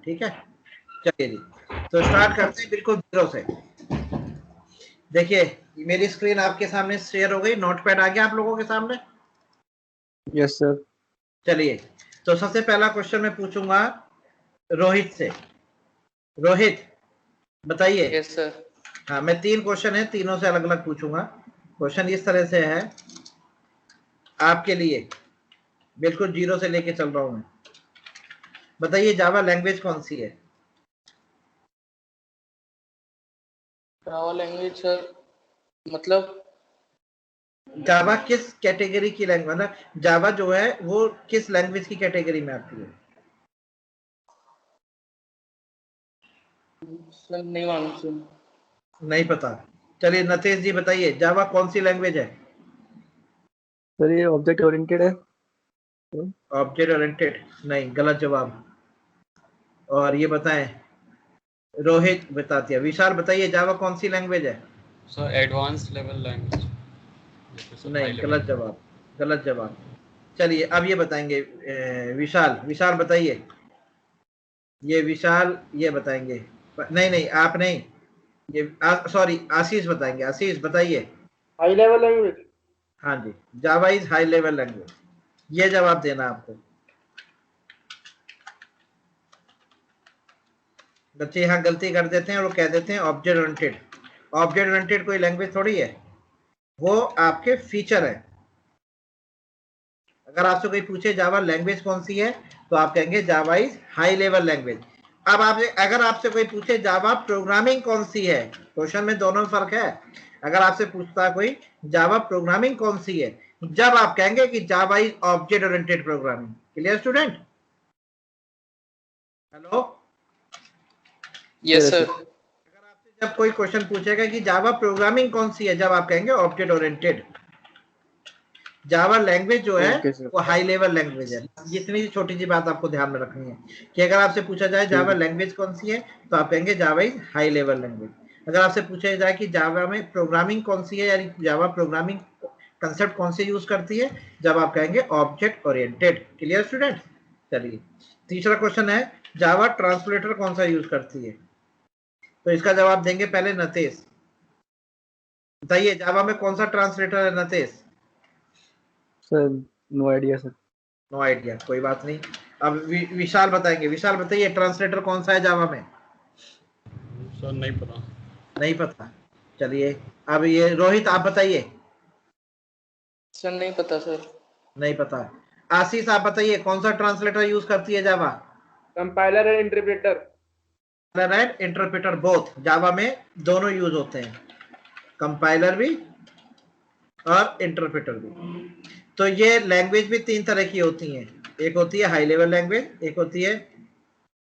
ठीक है, चलिए जी, तो स्टार्ट करते हैं बिल्कुल जीरो से। देखिए मेरी स्क्रीन आपके सामने शेयर हो गई, नोटपैड आ गया आप लोगों के सामने? Yes sir. चलिए, तो सबसे पहला क्वेश्चन मैं पूछूंगा रोहित से। रोहित बताइए। Yes sir. हाँ, मैं 3 क्वेश्चन है, तीनों से अलग अलग पूछूंगा। क्वेश्चन इस तरह से है आपके लिए, बिल्कुल जीरो से लेके चल रहा हूं मैं। बताइए जावा लैंग्वेज कौन सी है? जावा लैंग्वेज सर, मतलब जावा किस कैटेगरी की लैंग्वेज, मतलब जावा जो है वो किस लैंग्वेज की कैटेगरी में आती है? सर नहीं मालूम सर। नहीं पता। चलिए नतेश जी बताइए, जावा कौन सी लैंग्वेज है? सर ये ऑब्जेक्ट ओरिएंटेड है। ऑब्जेक्ट ओरिएंटेड नहीं, गलत जवाब। और ये बताएं, रोहित बता दिया। विशाल बताइए जावा कौन सी लैंग्वेज है? Sir advance level language. नहीं, गलत जवाब, गलत जवाब। चलिए अब ये बताएंगे विशाल, विशाल बताइए। ये विशाल ये बताएंगे, नहीं नहीं आप नहीं, ये सॉरी आशीष बताएंगे। आशीष बताइए। High level language. हाँ जी, Java is high level language, ये जवाब देना आपको। बच्चे यहाँ गलती कर देते हैं और वो कह देते हैं ऑब्जेक्ट ओरिएंटेड। ऑब्जेक्ट ओरिएंटेड कोई लैंग्वेज थोड़ी है, वो आपके फीचर है। अगर आपसे कोई पूछे जावा लैंग्वेज कौन सी है, तो आप कहेंगे जावा इज हाई लेवल लैंग्वेज। अब आपसे अगर आपसे कोई पूछे जावा प्रोग्रामिंग कौन सी है, क्वेश्चन में दोनों में फर्क है। अगर आपसे पूछता कोई जावा प्रोग्रामिंग कौन सी है, जब आप कहेंगे कि Java is object oriented programming. Clear student? Hello, yes sir. अगर आपसे जब कोई क्वेश्चन पूछेगा कि जावा प्रोग्रामिंग कौन सी है, जब आप कहेंगे ऑब्जेक्ट ओरिएंटेड। जावा लैंग्वेज जो है ओके सर। वो हाई लेवल लैंग्वेज है। इतनी सी छोटी सी बात आपको ध्यान में रखनी है कि अगर आपसे पूछा जाए जावा लैंग्वेज कौन सी है, तो आप कहेंगे जावा इज हाई लेवल लैंग्वेज। अगर आपसे पूछा जाए कि जावा में प्रोग्रामिंग कौन सी है, यानी जावा प्रोग्रामिंग कंसेप्ट कौन से यूज करती है, जब आप कहेंगे ऑब्जेक्ट ओरिएंटेड। Clear student? चलिए तीसरा क्वेश्चन है, जावा ट्रांसलेटर कौन सा यूज करती है? तो इसका जवाब देंगे पहले नतेश। बताइए जावा में कौन सा ट्रांसलेटर है Natesh? Sir no idea sir. No idea, कोई बात नहीं। अब विशाल बताएंगे। विशाल बताइए ट्रांसलेटर कौन सा है जावा में? सर नहीं पता। नहीं पता। चलिए अब ये रोहित आप बताइए। सर नहीं पता सर। नहीं पता। आशीष आप बताइए कौन सा ट्रांसलेटर यूज करती है Java? Compiler and interpreter. And interpreter both, Java में दोनों यूज होते हैं, कंपाइलर भी और इंटरप्रेटर भी। तो ये लैंग्वेज भी 3 तरह की होती हैं, एक होती है हाई लेवल लैंग्वेज, एक होती है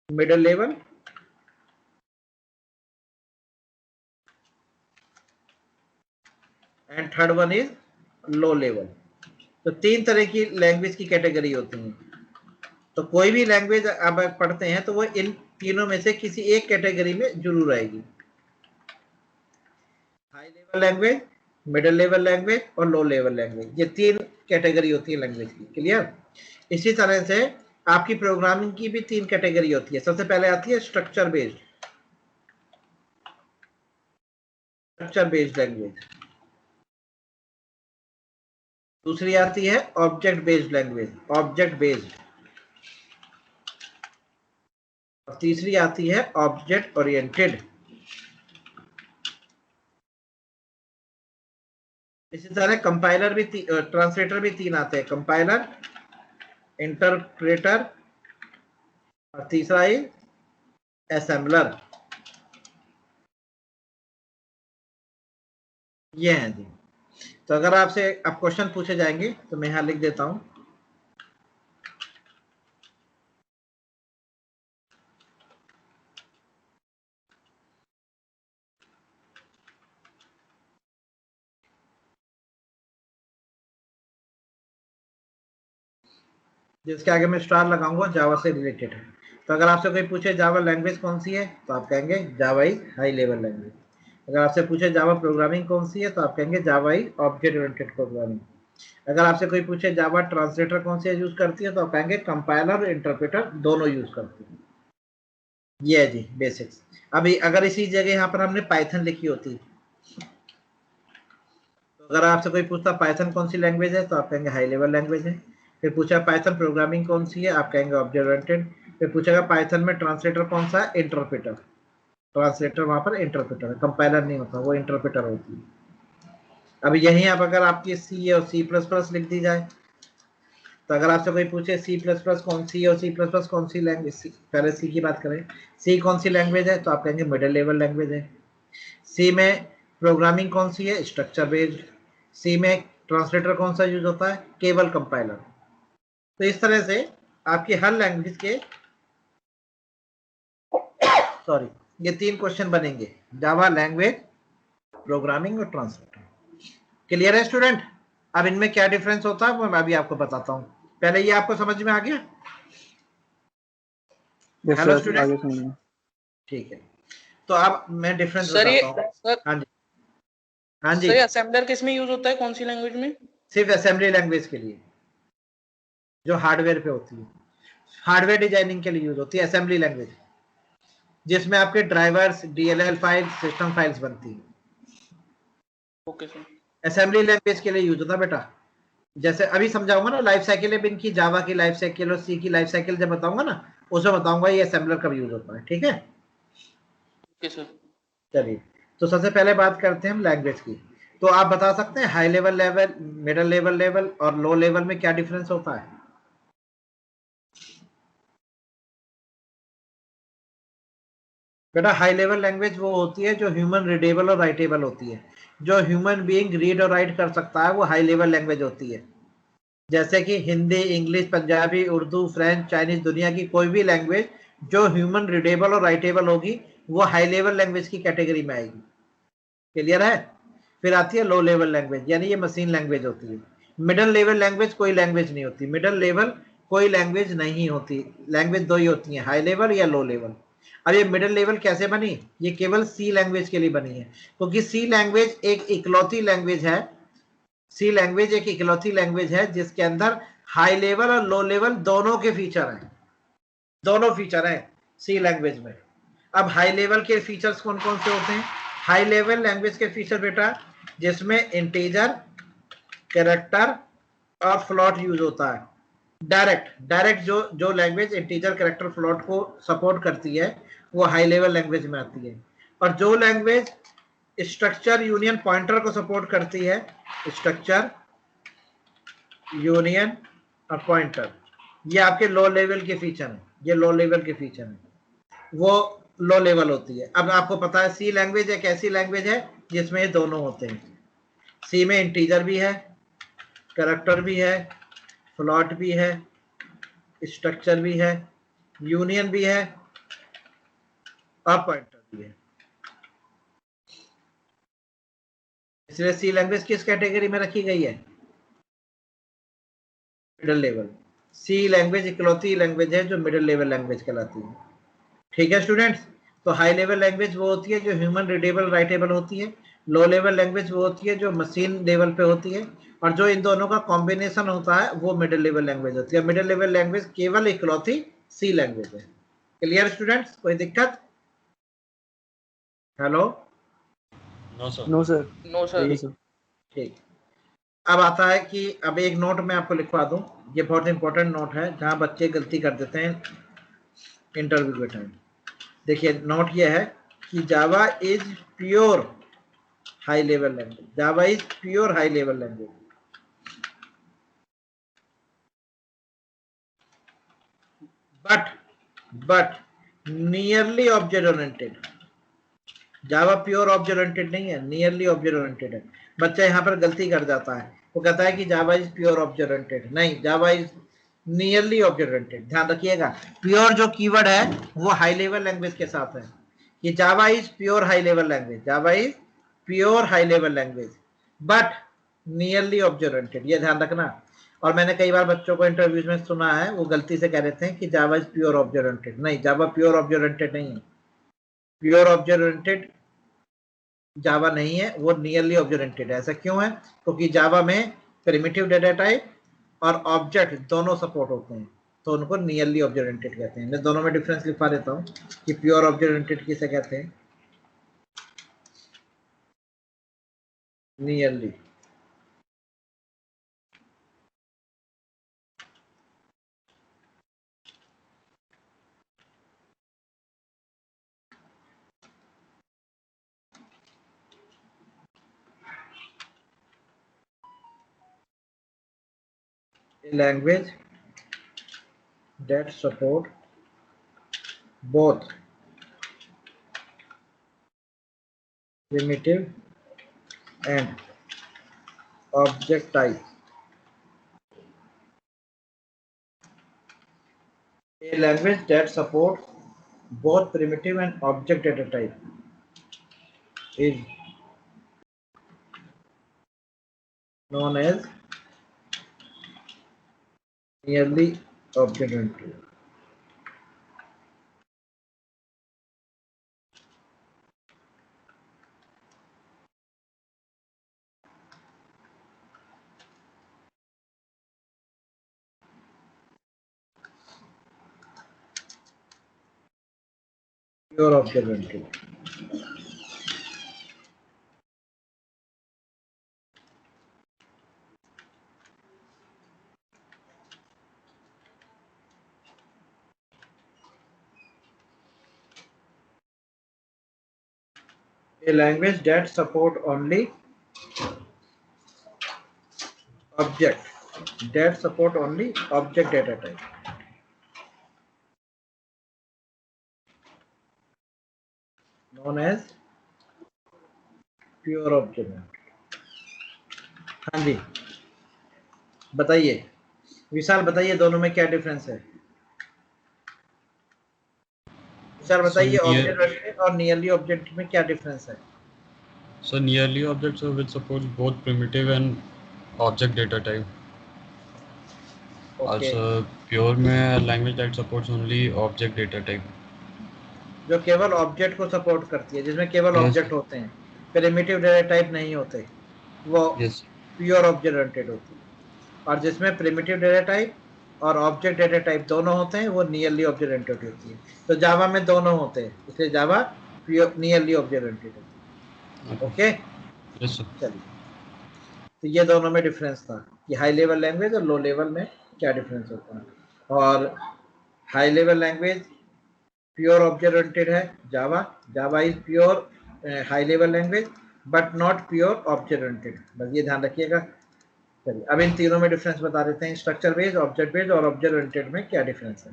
middle level, and third one is low level. तो 3 तरह की लैंग्वेज की कैटेगरी होती है। तो कोई भी लैंग्वेज आप पढ़ते हैं तो वो इन तीनों में से किसी एक कैटेगरी में जरूर आएगी। High level language, middle level language और लो लेवल लैंग्वेज, ये 3 कैटेगरी होती है लैंग्वेज की। क्लियर? इसी तरह से आपकी प्रोग्रामिंग की भी 3 कैटेगरी होती है। सबसे पहले आती है स्ट्रक्चर बेस्ड लैंग्वेज। दूसरी आती है object based language, object based. और तीसरी आती है ऑब्जेक्ट ओरिएंटेड। इसी तरह कंपाइलर भी ट्रांसलेटर भी 3 आते हैं, कंपाइलर, इंटरप्रेटर और तीसरा है असेंबलर। ये है जी। तो अगर आपसे अब क्वेश्चन पूछे जाएंगे तो मैं यहां लिख देता हूं। जिसके आगे मैं स्टार लगाऊंगा जावा से रिलेटेड है। तो अगर आपसे कोई पूछे जावा लैंग्वेज कौन सी है, तो आप कहेंगे जावा इज हाई लेवल लैंग्वेज। अगर आपसे पूछे जावा प्रोग्रामिंग कौन सी है, तो आप कहेंगे Java is object oriented programming. अगर आपसे कोई पूछे जावा ट्रांसलेटर कौन सी यूज करती है, तो आप कहेंगे कंपाइलर और इंटरप्रेटर दोनों यूज करती है। ये है जी बेसिक्स। अभी अगर इसी जगह यहाँ पर हमने पाइथन लिखी होती, तो अगर आपसे कोई पूछता पाइथन कौन सी लैंग्वेज है, तो आप कहेंगे हाई लेवल लैंग्वेज है। फिर पूछा पाइथन प्रोग्रामिंग कौन सी है, आप कहेंगे ऑब्जेक्ट ओरिएंटेड। फिर पूछेगा पाइथन में ट्रांसलेटर कौन सा है, इंटरप्रेटर। ट्रांसलेटर वहां पर इंटरप्रेटर है, कंपाइलर नहीं होता, वो इंटरप्रेटर होती है। अब यहीं आप अगर आपकी सी और सी प्लस प्लस लिख दी जाए, तो अगर आपसे कोई पूछे सी प्लस प्लस कौन सी है और सी प्लस प्लस कौन सी लैंग्वेज, पहले सी की बात करें, सी कौन सी लैंग्वेज है, तो आप कहेंगे मिडिल लेवल लैंग्वेज है। सी में प्रोग्रामिंग कौन सी है, स्ट्रक्चर बेस्ड। सी में ट्रांसलेटर कौन सा यूज होता है, केवल कंपाइलर। तो इस तरह से आपकी हर लैंग्वेज के ये 3 क्वेश्चन बनेंगे, जावा, लैंग्वेज, प्रोग्रामिंग और ट्रांसलेटर। क्लियर है स्टूडेंट? अब इनमें क्या डिफरेंस होता है वो मैं अभी आपको बताता हूं। पहले ये आपको समझ में आ गया? यस हेलो सर, स्टूडेंट, आगे सुनिए। ठीक है। तो अब मैं डिफरेंस सर ये बताता हूँ। सर हाँ जी, हाँ जी, सर ये असेंबलर किस में यूज होता है, कौन सी लैंग्वेज में? सिर्फ असेंबली लैंग्वेज के लिए, जो हार्डवेयर पे होती है, हार्डवेयर डिजाइनिंग के लिए यूज होती है असेंबली लैंग्वेज, जिसमें आपके drivers, DLL files, system files बनती है। Okay sir. असेंबली लैंग्वेज के लिए यूज होता है बेटा। जैसे अभी समझाऊंगा ना लाइफ साइकिल है इनकी, जावा की लाइफ साइकिल और सी की लाइफ साइकिल जब बताऊंगा ना, उसमें बताऊंगा ये असेंबलर कब यूज होता है। ठीक है, ओके सर। चलिए। तो सबसे पहले बात करते हैं हम लैंग्वेज की। तो आप बता सकते हैं high level level, middle level level और लो लेवल में क्या डिफरेंस होता है? बेटा हाई लेवल लैंग्वेज वो होती है जो ह्यूमन रीडेबल और राइटेबल होती है, जो ह्यूमन बीइंग रीड और राइट कर सकता है, वो हाई लेवल लैंग्वेज होती है। जैसे कि Hindi, English, Punjabi, Urdu, French, Chinese, दुनिया की कोई भी लैंग्वेज जो ह्यूमन रीडेबल और राइटेबल होगी, वो हाई लेवल लैंग्वेज की कैटेगरी में आएगी। क्लियर है? फिर आती है लो लेवल लैंग्वेज, यानी ये मशीन लैंग्वेज होती है। मिडिल लेवल लैंग्वेज कोई लैंग्वेज नहीं होती, मिडिल लेवल कोई लैंग्वेज नहीं होती। लैंग्वेज दो ही होती है, हाई लेवल या लो लेवल। अब ये मिडिल लेवल कैसे बनी? ये केवल सी लैंग्वेज के लिए बनी है, क्योंकि सी लैंग्वेज एक इकलौती लैंग्वेज है। सी लैंग्वेज एक इकलौती लैंग्वेज है जिसके अंदर हाई लेवल और लो लेवल दोनों के फीचर हैं, दोनों फीचर हैं सी लैंग्वेज में। अब हाई लेवल के फीचर्स कौन कौन से होते हैं? हाई लेवल लैंग्वेज के फीचर बेटा, जिसमें इंटीजर, कैरेक्टर और फ्लोट यूज होता है। डायरेक्ट जो लैंग्वेज इंटीजर, कैरेक्टर, फ्लोट को सपोर्ट करती है, वो हाई लेवल लैंग्वेज में आती है। और जो लैंग्वेज स्ट्रक्चर, यूनियन, पॉइंटर को सपोर्ट करती है, स्ट्रक्चर, यूनियन और पॉइंटर, ये आपके लो लेवल के फीचर हैं। ये लो लेवल के फीचर हैं, वो लो लेवल होती है। अब आपको पता है सी लैंग्वेज एक ऐसी लैंग्वेज है जिसमें ये दोनों होते हैं। सी में इंटीजर भी है, कैरेक्टर भी है, फ्लोट भी है, स्ट्रक्चर भी है, यूनियन भी है और पॉइंटर भी है। इसलिए सी लैंग्वेज किस कैटेगरी में रखी गई है? Middle level. सी लैंग्वेज इकलौती लैंग्वेज है जो मिडिल लेवल लैंग्वेज कहलाती है। ठीक है स्टूडेंट्स? तो हाई लेवल लैंग्वेज वो होती है जो ह्यूमन रीडेबल, राइटेबल होती है। लो लेवल लैंग्वेज वो होती है जो मशीन लेवल पे होती है। और जो इन दोनों का कॉम्बिनेशन होता है वो मिडिल लेवल लैंग्वेज होती है। मिडिल लेवल लैंग्वेज केवल इकलौती सी लैंग्वेज है। Clear students? कोई दिक्कत? Hello? No, sir. No sir. No sir. Sir. ठीक। अब आता है कि अब एक नोट मैं आपको लिखवा दूं, ये बहुत इंपॉर्टेंट नोट है जहां बच्चे गलती कर देते हैं इंटरव्यू के टाइम। देखिए नोट ये है कि Java is pure high level language. Java is pure high level language, but nearly object oriented. Java pure object oriented नहीं है, नियरली ऑब्जेक्ट ओरिएंटेड है। बच्चा यहाँ पर गलती कर जाता है, वो कहता है कि Java is pure object oriented. नहीं, Java is nearly object oriented. ध्यान रखिएगा, प्योर जो कीवर्ड है वो हाई लेवल लैंग्वेज के साथ है। कि Java is pure high level language, Java is pure high level language but nearly object oriented, ये ध्यान रखना। और मैंने कई बार बच्चों को इंटरव्यूज में सुना है वो गलती से कह देते हैं कि Java is pure object oriented. नहीं, जावा प्योर ऑब्जेक्ट ओरिएंटेड नहीं है। प्योर ऑब्जेक्ट ओरिएंटेड जावा नहीं है, वो नियरली ऑब्जेक्ट ओरिएंटेड है। ऐसा क्यों है? क्योंकि जावा में प्रिमिटिव डेटा टाइप और ऑब्जेक्ट दोनों सपोर्ट होते हैं। तो उनको नियरली ऑब्जेक्ट ओरिएंटेड कहते हैं। मैं दोनों में डिफरेंस लिखवा देता हूँ कि प्योर ऑब्जेक्ट ओरिएंटेड किसे कहते हैं, nearly a language that support both primitive and object type. A language that supports both primitive and object data type is known as nearly object oriented. Pure object oriented. A language that support only object data type. Known as pure object oriented. हाँ जी बताइए विशाल, बताइए दोनों में क्या difference है। विशाल बताइए object oriented और nearly object में क्या डिफरेंस है। So nearly objects which support both primitive and object data type. Okay. Also pure में language that supports only object data type. जो केवल ऑब्जेक्ट को सपोर्ट करती है, जिसमें केवल Yes. ऑब्जेक्ट होते हैं, प्रिमिटिव डेटा टाइप नहीं होते, वो Yes. प्योर ऑब्जेक्ट ओरिएंटेड होती है। और जिसमें प्रिमिटिव डेटा टाइप और ऑब्जेक्ट डेटा टाइप दोनों होते हैं वो नियरली ऑब्जेक्ट ओरिएंटेड होती है। तो जावा में दोनों होते हैं, इसलिए जावा नियरली ऑब्जेक्ट ओरिएंटेड होती है। Okay Yes sir. चलिए, तो ये दोनों में डिफरेंस था कि हाई लेवल लैंग्वेज और लो लेवल में क्या डिफरेंस होता है। और high level language pure object oriented है Java, Java is pure high level language but not pure object oriented, बस ये ध्यान रखिएगा। चलिए अब इन तीनों में डिफरेंस बता देते हैं, स्ट्रक्चर बेस्ड, ऑब्जेक्ट बेस्ड और ऑब्जेक्ट ओरिएंटेड में क्या डिफरेंस है।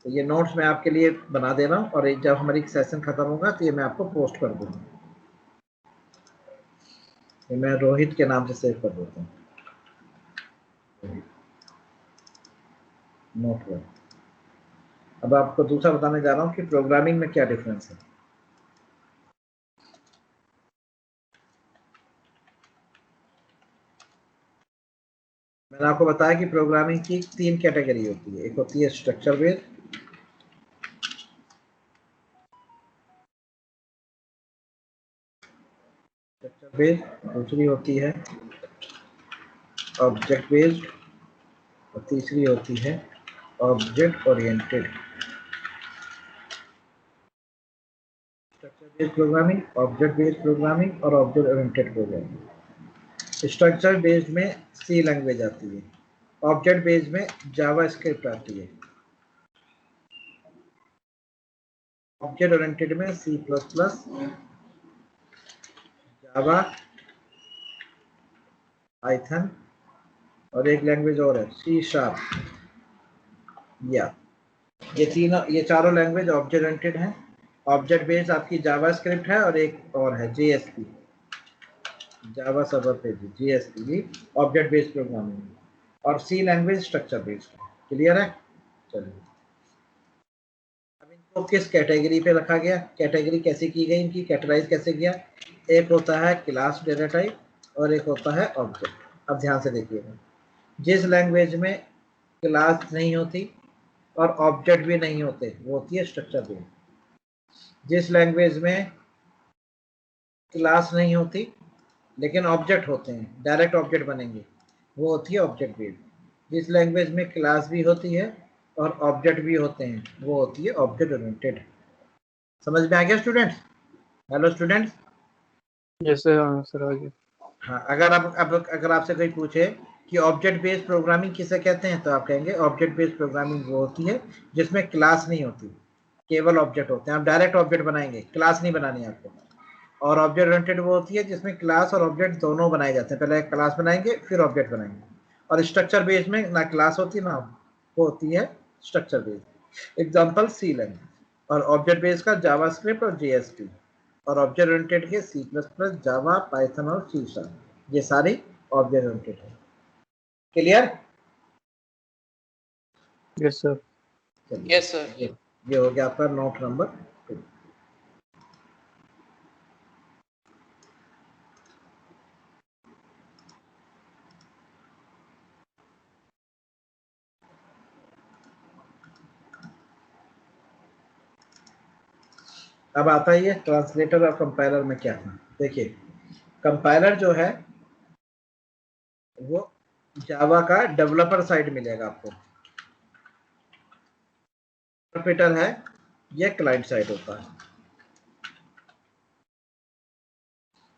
तो ये नोट्स मैं आपके लिए बना दे रहा हूँ और जब हमारी सेशन खत्म होगा तो ये मैं आपको पोस्ट कर दूंगा। ये मैं रोहित के नाम से सेव कर देता हूँ नोट पर। अब आपको दूसरा बताने जा रहा हूँ कि प्रोग्रामिंग में क्या डिफरेंस है। मैंने आपको बताया कि प्रोग्रामिंग की 3 कैटेगरी होती है, एक होती है स्ट्रक्चर बेस्ड, दूसरी होती है ऑब्जेक्ट बेस्ड और तीसरी होती है object oriented. Structure based programming, object based programming और object oriented programming. Structure based में सी लैंग्वेज आती है, ऑब्जेक्ट बेस्ड में जावा स्क्रिप्ट आती है, ऑब्जेक्ट ओरिएंटेड में सी प्लस प्लस, जावा, पाइथन और एक लैंग्वेज और है सी शार्प। या ये चारों लैंग्वेज ऑब्जेक्ट ओरिएंटेड हैं। ऑब्जेक्ट बेस्ड आपकी जावा स्क्रिप्ट है और एक और है JSP, Java server page, JSP भी ऑब्जेक्ट बेस्ड प्रोग्रामिंग, और सी लैंग्वेज स्ट्रक्चर बेस्ड। क्लियर है। चलिए अब इनको किस कैटेगरी पे रखा गया, कैटेगरी कैसे की गई, इनकी कैटेगराइज कैसे किया। एक होता है क्लास डेटा टाइप और एक होता है ऑब्जेक्ट। अब ध्यान से देखिएगा, जिस लैंग्वेज में क्लास नहीं होती और ऑब्जेक्ट भी नहीं होते वो होती है स्ट्रक्चर बेस्ड। जिस लैंग्वेज में क्लास नहीं होती लेकिन ऑब्जेक्ट होते हैं, डायरेक्ट ऑब्जेक्ट बनेंगे, वो होती है ऑब्जेक्ट बेस्ड। जिस लैंग्वेज में क्लास भी होती है और ऑब्जेक्ट भी होते हैं, वो होती है ऑब्जेक्ट ओरिएंटेड। समझ में आ गया students? Hello students. Yes sir, हाँ सर आ गया। हाँ, अगर आपसे कोई पूछे कि ऑब्जेक्ट बेस्ड प्रोग्रामिंग किसे कहते हैं, तो आप कहेंगे ऑब्जेक्ट बेस्ड प्रोग्रामिंग वो होती है जिसमें क्लास नहीं होती, केवल ऑब्जेक्ट होते हैं। आप डायरेक्ट ऑब्जेक्ट बनाएंगे, क्लास नहीं बनानी आपको। और ऑब्जेक्ट ओरिएंटेड वो होती है जिसमें क्लास और ऑब्जेक्ट दोनों बनाए जाते हैं। पहले क्लास बनाएंगे फिर ऑब्जेक्ट बनाएंगे। और स्ट्रक्चर बेस्ड में ना क्लास होती है ना वो होती है structure based. Example C language. और ऑब्जेक्ट बेस्ड का जावास्क्रिप्ट और जेएसपी। और ऑब्जेक्ट ओरिएंटेड के C plus plus, Java, Python और सी शार्प, ये सारी ऑब्जेक्ट ओरिएंटेड है। क्लियर? Yes sir. चलिए, यस सर। ये हो गया आपका नोट नंबर 2। अब आता है ये ट्रांसलेटर और कंपाइलर में क्या था। देखिए, कंपाइलर जो है वो जावा का डेवलपर साइड मिलेगा आपको। इंटरप्रेटर है, ये क्लाइंट साइड होता है।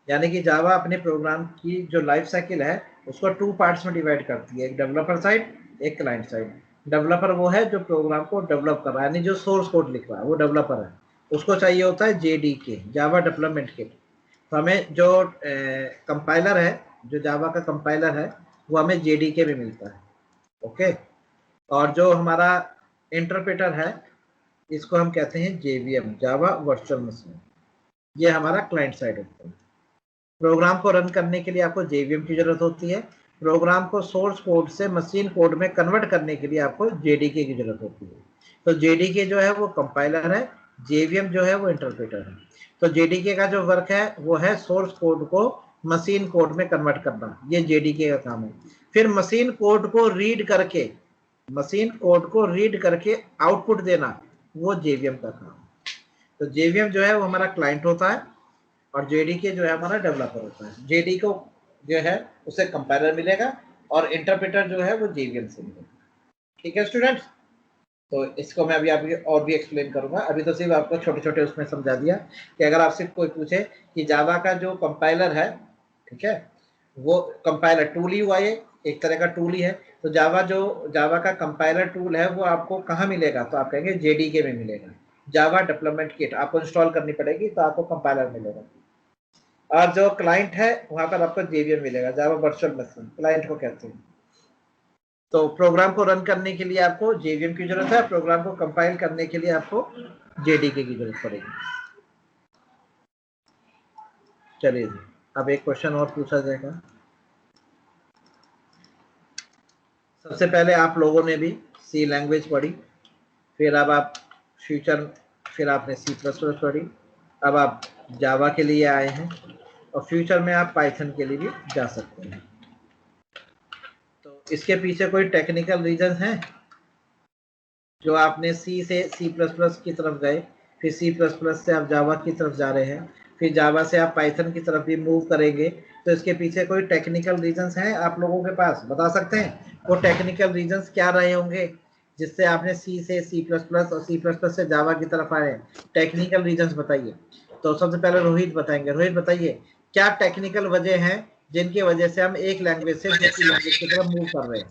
यानी कि जावा अपने प्रोग्राम की जो लाइफ साइकिल है उसको 2 पार्ट्स में डिवाइड करती है, एक डेवलपर साइड, एक क्लाइंट साइड। डेवलपर वो है जो प्रोग्राम को डेवलप कर रहा है, यानी जो सोर्स कोड लिख रहा है वो डेवलपर है। उसको चाहिए होता है जेडीके, जावा डेवलपमेंट किट। तो हमें जो कंपाइलर है, जो जावा का कंपाइलर है, वो हमें जेडीके में मिलता है। ओके। और जो हमारा इंटरप्रेटर है, इसको हम कहते हैं जेवीएम, जावा वर्चुअल मशीन। ये हमारा क्लाइंट साइड होता है। प्रोग्राम को रन करने के लिए आपको जेवीएम की जरूरत होती है। प्रोग्राम को सोर्स कोड से मशीन कोड में कन्वर्ट करने के लिए आपको जेडीके की जरूरत होती है। तो जेडीके जो है वो कंपाइलर है, जेवीएम जो है वो इंटरप्रेटर है। तो जेडीके का जो वर्क है वो है सोर्स कोड को मशीन कोड में कन्वर्ट करना, ये जेडीके का काम है। फिर मशीन कोड को रीड करके आउटपुट देना, वो जेवीएम का काम है। तो जेवीएम जो है वो हमारा क्लाइंट होता है और जेडीके जो है हमारा डेवलपर होता है। जेडी को जो है उसे कंपाइलर मिलेगा और इंटरप्रेटर जो है वो जेवीएम से मिलेगा। ठीक है स्टूडेंट्स? तो इसको मैं अभी आपको और भी एक्सप्लेन करूंगा। अभी तो सिर्फ आपको छोटे छोटे उसमें समझा दिया कि अगर आपसे कोई पूछे कि जावा का जो कंपाइलर है, ठीक है, वो कंपाइलर टूल ही हुआ, ये एक तरह का टूल ही है। तो जावा का कंपाइलर टूल है वो आपको कहाँ मिलेगा, तो आप कहेंगे जेडीके में मिलेगा। जावा डेवलपमेंट किट आपको इंस्टॉल करनी पड़ेगी तो आपको कंपाइलर मिलेगा। और जो क्लाइंट है वहां पर आपको जेवीएम मिलेगा, जावा वर्चुअल मशीन क्लाइंट को कहते हैं। तो प्रोग्राम को रन करने के लिए आपको जेवीएम की जरूरत है, प्रोग्राम को कंपाइल करने के लिए आपको जेडीके की जरूरत पड़ेगी। चलिए जी, अब एक क्वेश्चन और पूछा जाएगा। सबसे पहले आप लोगों ने भी सी लैंग्वेज पढ़ी, फिर अब आप फ्यूचर, फिर आपने सी प्लस प्लस पढ़ी, अब आप जावा के लिए आए हैं और फ्यूचर में आप पाइथन के लिए भी जा सकते हैं। तो इसके पीछे कोई टेक्निकल रीजन है जो आपने सी से सी प्लस प्लस की तरफ गए, फिर सी प्लस प्लस से आप जावा की तरफ जा रहे हैं, फिर जावा से आप पाइथन की तरफ भी मूव करेंगे। तो इसके पीछे कोई टेक्निकल रीजंस हैं आप लोगों के पास, बता सकते हैं वो टेक्निकल रीजंस क्या रहे होंगे जिससे आपने सी से सी प्लस प्लस और सी प्लस प्लस से जावा की तरफ आए हैं? टेक्निकल रीजंस बताइए। तो सबसे पहले रोहित बताएंगे। रोहित बताइए क्या टेक्निकल वजह है जिनकी वजह से हम एक लैंग्वेज से दूसरी लैंग्वेज की तरफ मूव कर रहे हैं?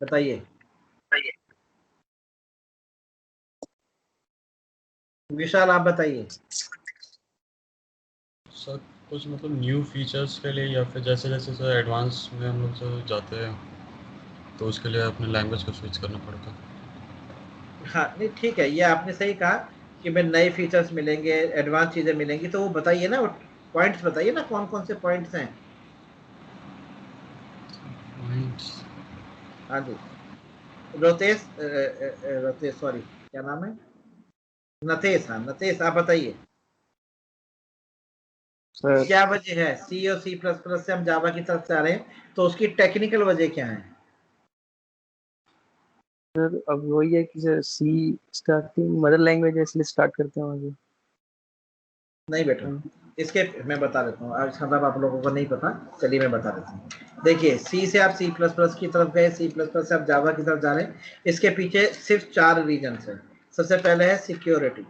बताइए। विशाल आप बताइए। सर कुछ मतलब न्यू फीचर्स के लिए या फिर जैसे जैसे सर एडवांस में हम लोग सर जाते हैं तो उसके लिए अपने लैंग्वेज को स्विच करना पड़ता है। हाँ नहीं ठीक है, ये आपने सही कहा कि मैं नए फीचर्स मिलेंगे, एडवांस चीजें मिलेंगी, तो वो बताइए ना, वो पॉइंट्स बताइए ना, कौन कौन से पॉइंट्स हैं? हाँ जी, रोतेश सॉरी, क्या नाम है? नतेश। हाँ नतेश आप बताइए सर क्या वजह है सी और सी प्लस प्लस से हम जावा की तरफ जा रहे हैं, तो उसकी टेक्निकल वजह क्या है? सर अब वही है कि सर सी स्टार्टिंग मदर लैंग्वेज है इसलिए स्टार्ट करते हैं वहाँ से। नहीं बेटा, इसके मैं बता देता हूँ, आज मतलब आप लोगों को नहीं पता, चलिए मैं बता देता हूँ। देखिए सी से आप सी प्लस प्लस की तरफ गए, सी प्लस प्लस से आप जावा की तरफ जा रहे हैं। इसके पीछे सिर्फ 4 रीजन है। सबसे पहले है सिक्योरिटी।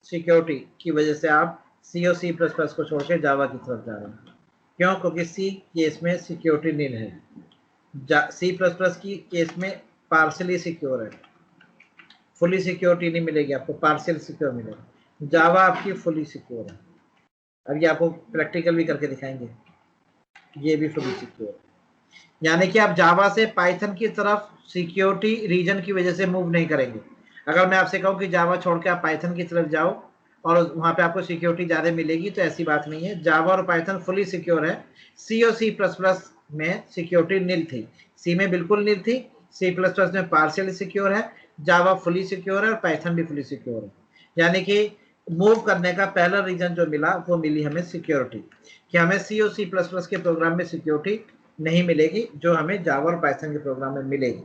सिक्योरिटी की वजह से आप सी और सी प्लस प्लस को छोड़ के जावा की तरफ जा रहे हैं। क्यों? क्योंकि सी केस में सिक्योरिटी नील है, सी प्लस प्लस की केस में पार्शियली सिक्योर है, फुली सिक्योरिटी नहीं मिलेगी आपको, पार्शियल सिक्योर मिलेगा। जावा आपकी फुली सिक्योर है। अब ये आपको प्रैक्टिकल भी करके दिखाएंगे, ये भी फुली सिक्योर है। यानी कि आप जावा से पाइथन की तरफ सिक्योरिटी रीजन की वजह से मूव नहीं करेंगे। अगर मैं आपसे कहूँ कि जावा छोड़ के आप पाइथन की तरफ जाओ और वहां पे आपको सिक्योरिटी ज्यादा मिलेगी, तो ऐसी बात नहीं है। जावा और पाइथन फुली सिक्योर है। सी और सी प्लस प्लस में सिक्योरिटी नील थी, सी में बिल्कुल नील थी, सी प्लस प्लस में पार्शियली सिक्योर है, जावा फुली सिक्योर है और पाइथन भी फुली सिक्योर है। यानी कि मूव करने का पहला रीजन जो मिला वो मिली हमें सिक्योरिटी, कि हमें सी और सी प्लस प्लस के प्रोग्राम में सिक्योरिटी नहीं मिलेगी जो हमें जावा और पाइथन के प्रोग्राम में मिलेगी।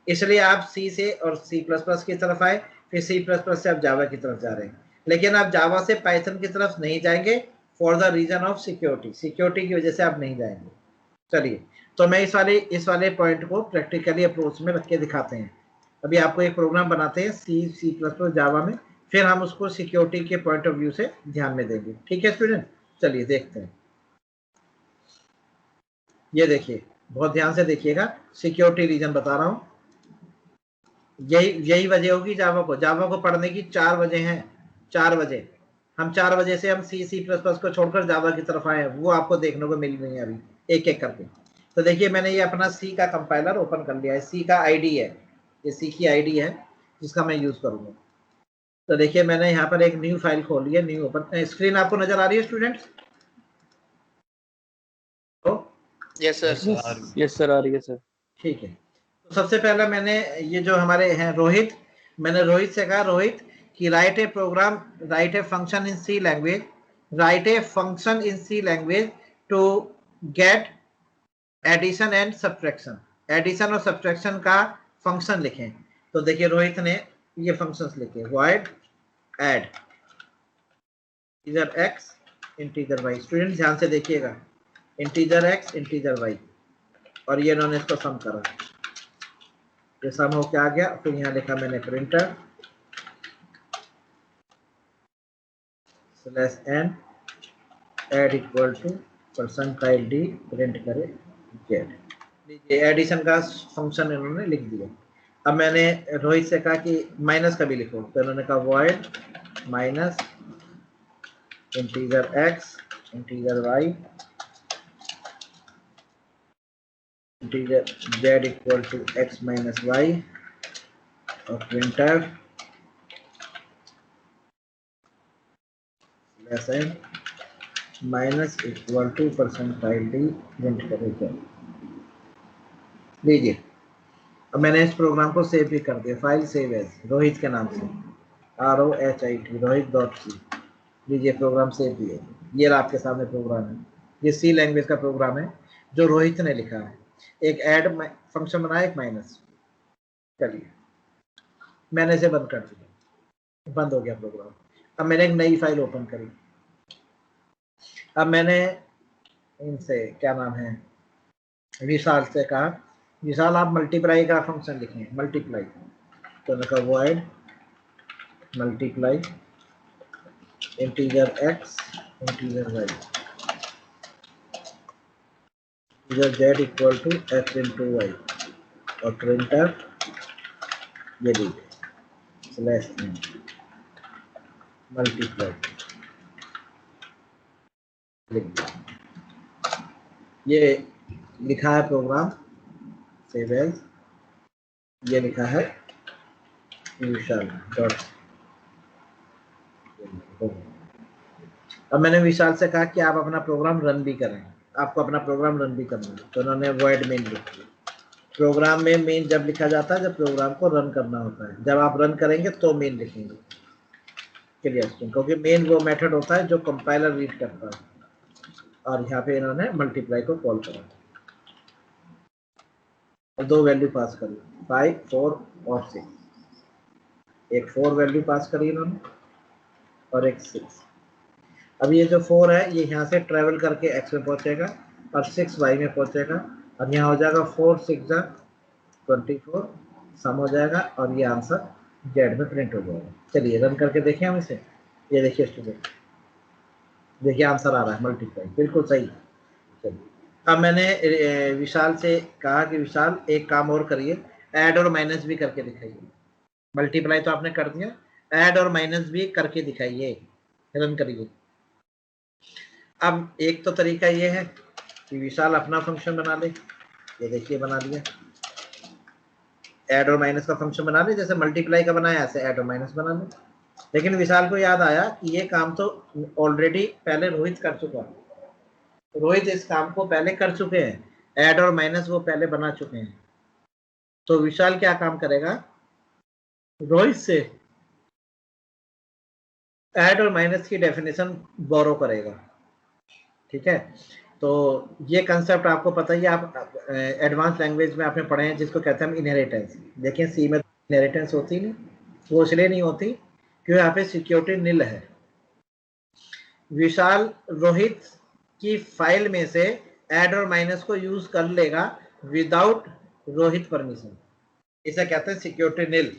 इसलिए आप सी से और सी प्लस प्लस की तरफ आए, फिर सी प्लस प्लस से आप जावा की तरफ जा रहे हैं, लेकिन आप जावा से पाइथन की तरफ नहीं जाएंगे for the reason of security. Security की वजह से आप नहीं जाएंगे। चलिए, तो मैं इस वाले पॉइंट को प्रैक्टिकली अप्रोच में रख के दिखाते हैं। अभी आपको एक प्रोग्राम बनाते हैं सी सी प्लस प्लस जावा में, फिर हम उसको सिक्योरिटी के पॉइंट ऑफ व्यू से ध्यान में देंगे। ठीक है स्टूडेंट, चलिए देखते हैं। ये देखिए, बहुत ध्यान से देखिएगा, सिक्योरिटी रीजन बता रहा हूं। यही वजह होगी जावा को पढ़ने की 4 वजह हैं। 4 वजह, हम 4 वजह से हम सी सी प्लस प्लस को छोड़कर जावा की तरफ आए हैं, वो आपको देखने को मिल रही है अभी एक एक करके। तो देखिए, मैंने ये अपना सी का कंपाइलर ओपन कर लिया है, सी का आईडी है, ये सी की आईडी है जिसका मैं यूज करूंगा। तो देखिए, मैंने यहाँ पर एक न्यू फाइल खोली है, न्यू ओपन। स्क्रीन आपको नजर आ रही है students? Yes sir. Yes sir, आ रही है सर। ठीक है, तो सबसे पहले मैंने ये जो हमारे हैं रोहित, मैंने रोहित से कहा, रोहित कि write a program, write a function in C language, write a function in C language to get addition and subtraction. Addition और सब्ट्रैक्शन का फंक्शन लिखें। तो देखिए, रोहित ने ये फंक्शंस लिखे, void add integer x integer y. Student ध्यान से देखिएगा, इंटीजर एक्स इंटीजर वाई, और ये इन्होंने इसको सम करा, ये सम हो क्या आ गया। फिर यहाँ लिखा मैंने printer slash n add equal to percentile D print करे गेट। लीजिए, एडिशन का फंक्शन इन्होंने लिख दिया। अब मैंने रोहित से कहा कि माइनस का भी लिखो, तो इन्होंने कहा void minus integer x integer Y integer Z equal to X minus Y और printer slash N minus equal to percentile D print करेगा। लीजिए, अब मैंने इस प्रोग्राम को सेव भी कर दिया, फाइल सेव एज रोहित के नाम से, ROHIT rohit.c। लीजिए, प्रोग्राम सेव भी है। ये आपके सामने प्रोग्राम है, ये सी लैंग्वेज का प्रोग्राम है जो रोहित ने लिखा है। एक ऐड फंक्शन बनाया, एक माइनस। चलिए, मैंने इसे बंद कर दिया, बंद हो गया प्रोग्राम। अब मैंने एक नई फाइल ओपन करी। अब मैंने इनसे क्या नाम है, विशाल से कहा, विशाल आप मल्टीप्लाई का फंक्शन लिखें, मल्टीप्लाई। तो मैंने कहा void multiply integer x integer Y integer Z equal to x into y और प्रिंटर ये लीजिए स्लैश एन मल्टीप्लाई लिख दिया। ये लिखा है प्रोग्राम सेव एज, ये लिखा है विशाल डॉट। अब मैंने विशाल से कहा कि आप अपना प्रोग्राम रन भी करें, आपको अपना प्रोग्राम रन भी करना है। तो उन्होंने वॉइड मेन लिख दिया। प्रोग्राम में मेन जब लिखा जाता है जब प्रोग्राम को रन करना होता है, जब आप रन करेंगे तो मेन लिखेंगे। क्लियर? क्योंकि मेन वो मेथड होता है जो कंपाइलर रीड करता है। और यहाँ पे इन्होंने मल्टीप्लाई को कॉल करा और 2 वैल्यू पास करी, 5, 4 और 6। एक 4 वैल्यू पास करी इन्होंने और एक 6। अब ये जो 4 है ये यहाँ से ट्रेवल करके x में पहुंचेगा और 6 y में पहुंचेगा और यहाँ हो जाएगा 4 6 24 सम हो जाएगा और ये आंसर z में प्रिंट हो जाएगा। चलिए रन करके देखें हम इसे। ये देखिए स्टूडेंट, देखिए आंसर आ रहा है मल्टीप्लाई, बिल्कुल सही। चलिए अब मैंने विशाल से कहा कि विशाल एक काम और करिए, ऐड और माइनस भी करके दिखाइए। मल्टीप्लाई तो आपने कर दिया, ऐड और माइनस भी करके दिखाइए, रन करिए। अब एक तो तरीका ये है कि विशाल अपना फंक्शन बना ले, ये देखिए बना लिया, ऐड और माइनस का फंक्शन बना ले, जैसे मल्टीप्लाई का बनाया ऐसे ऐड और माइनस बना ले। लेकिन विशाल को याद आया कि ये काम तो ऑलरेडी पहले रोहित कर चुका है, रोहित इस काम को पहले कर चुके हैं, ऐड और माइनस वो पहले बना चुके हैं। तो विशाल क्या काम करेगा, रोहित से ऐड और माइनस की डेफिनेशन बोरो करेगा। ठीक है, तो ये कंसेप्ट आपको पता ही, आप एडवांस लैंग्वेज में आपने पढ़े हैं जिसको कहते हैं हम इनहेरिटेंस। देखिए सी में इनहेरिटेंस होती नहीं, वो इसलिए नहीं होती क्योंकि यहाँ पे सिक्योरिटी निल है। विशाल रोहित की फाइल में से ऐड और माइनस को यूज कर लेगा विदाउट रोहित परमिशन, इसे कहते हैं सिक्योरिटी निल।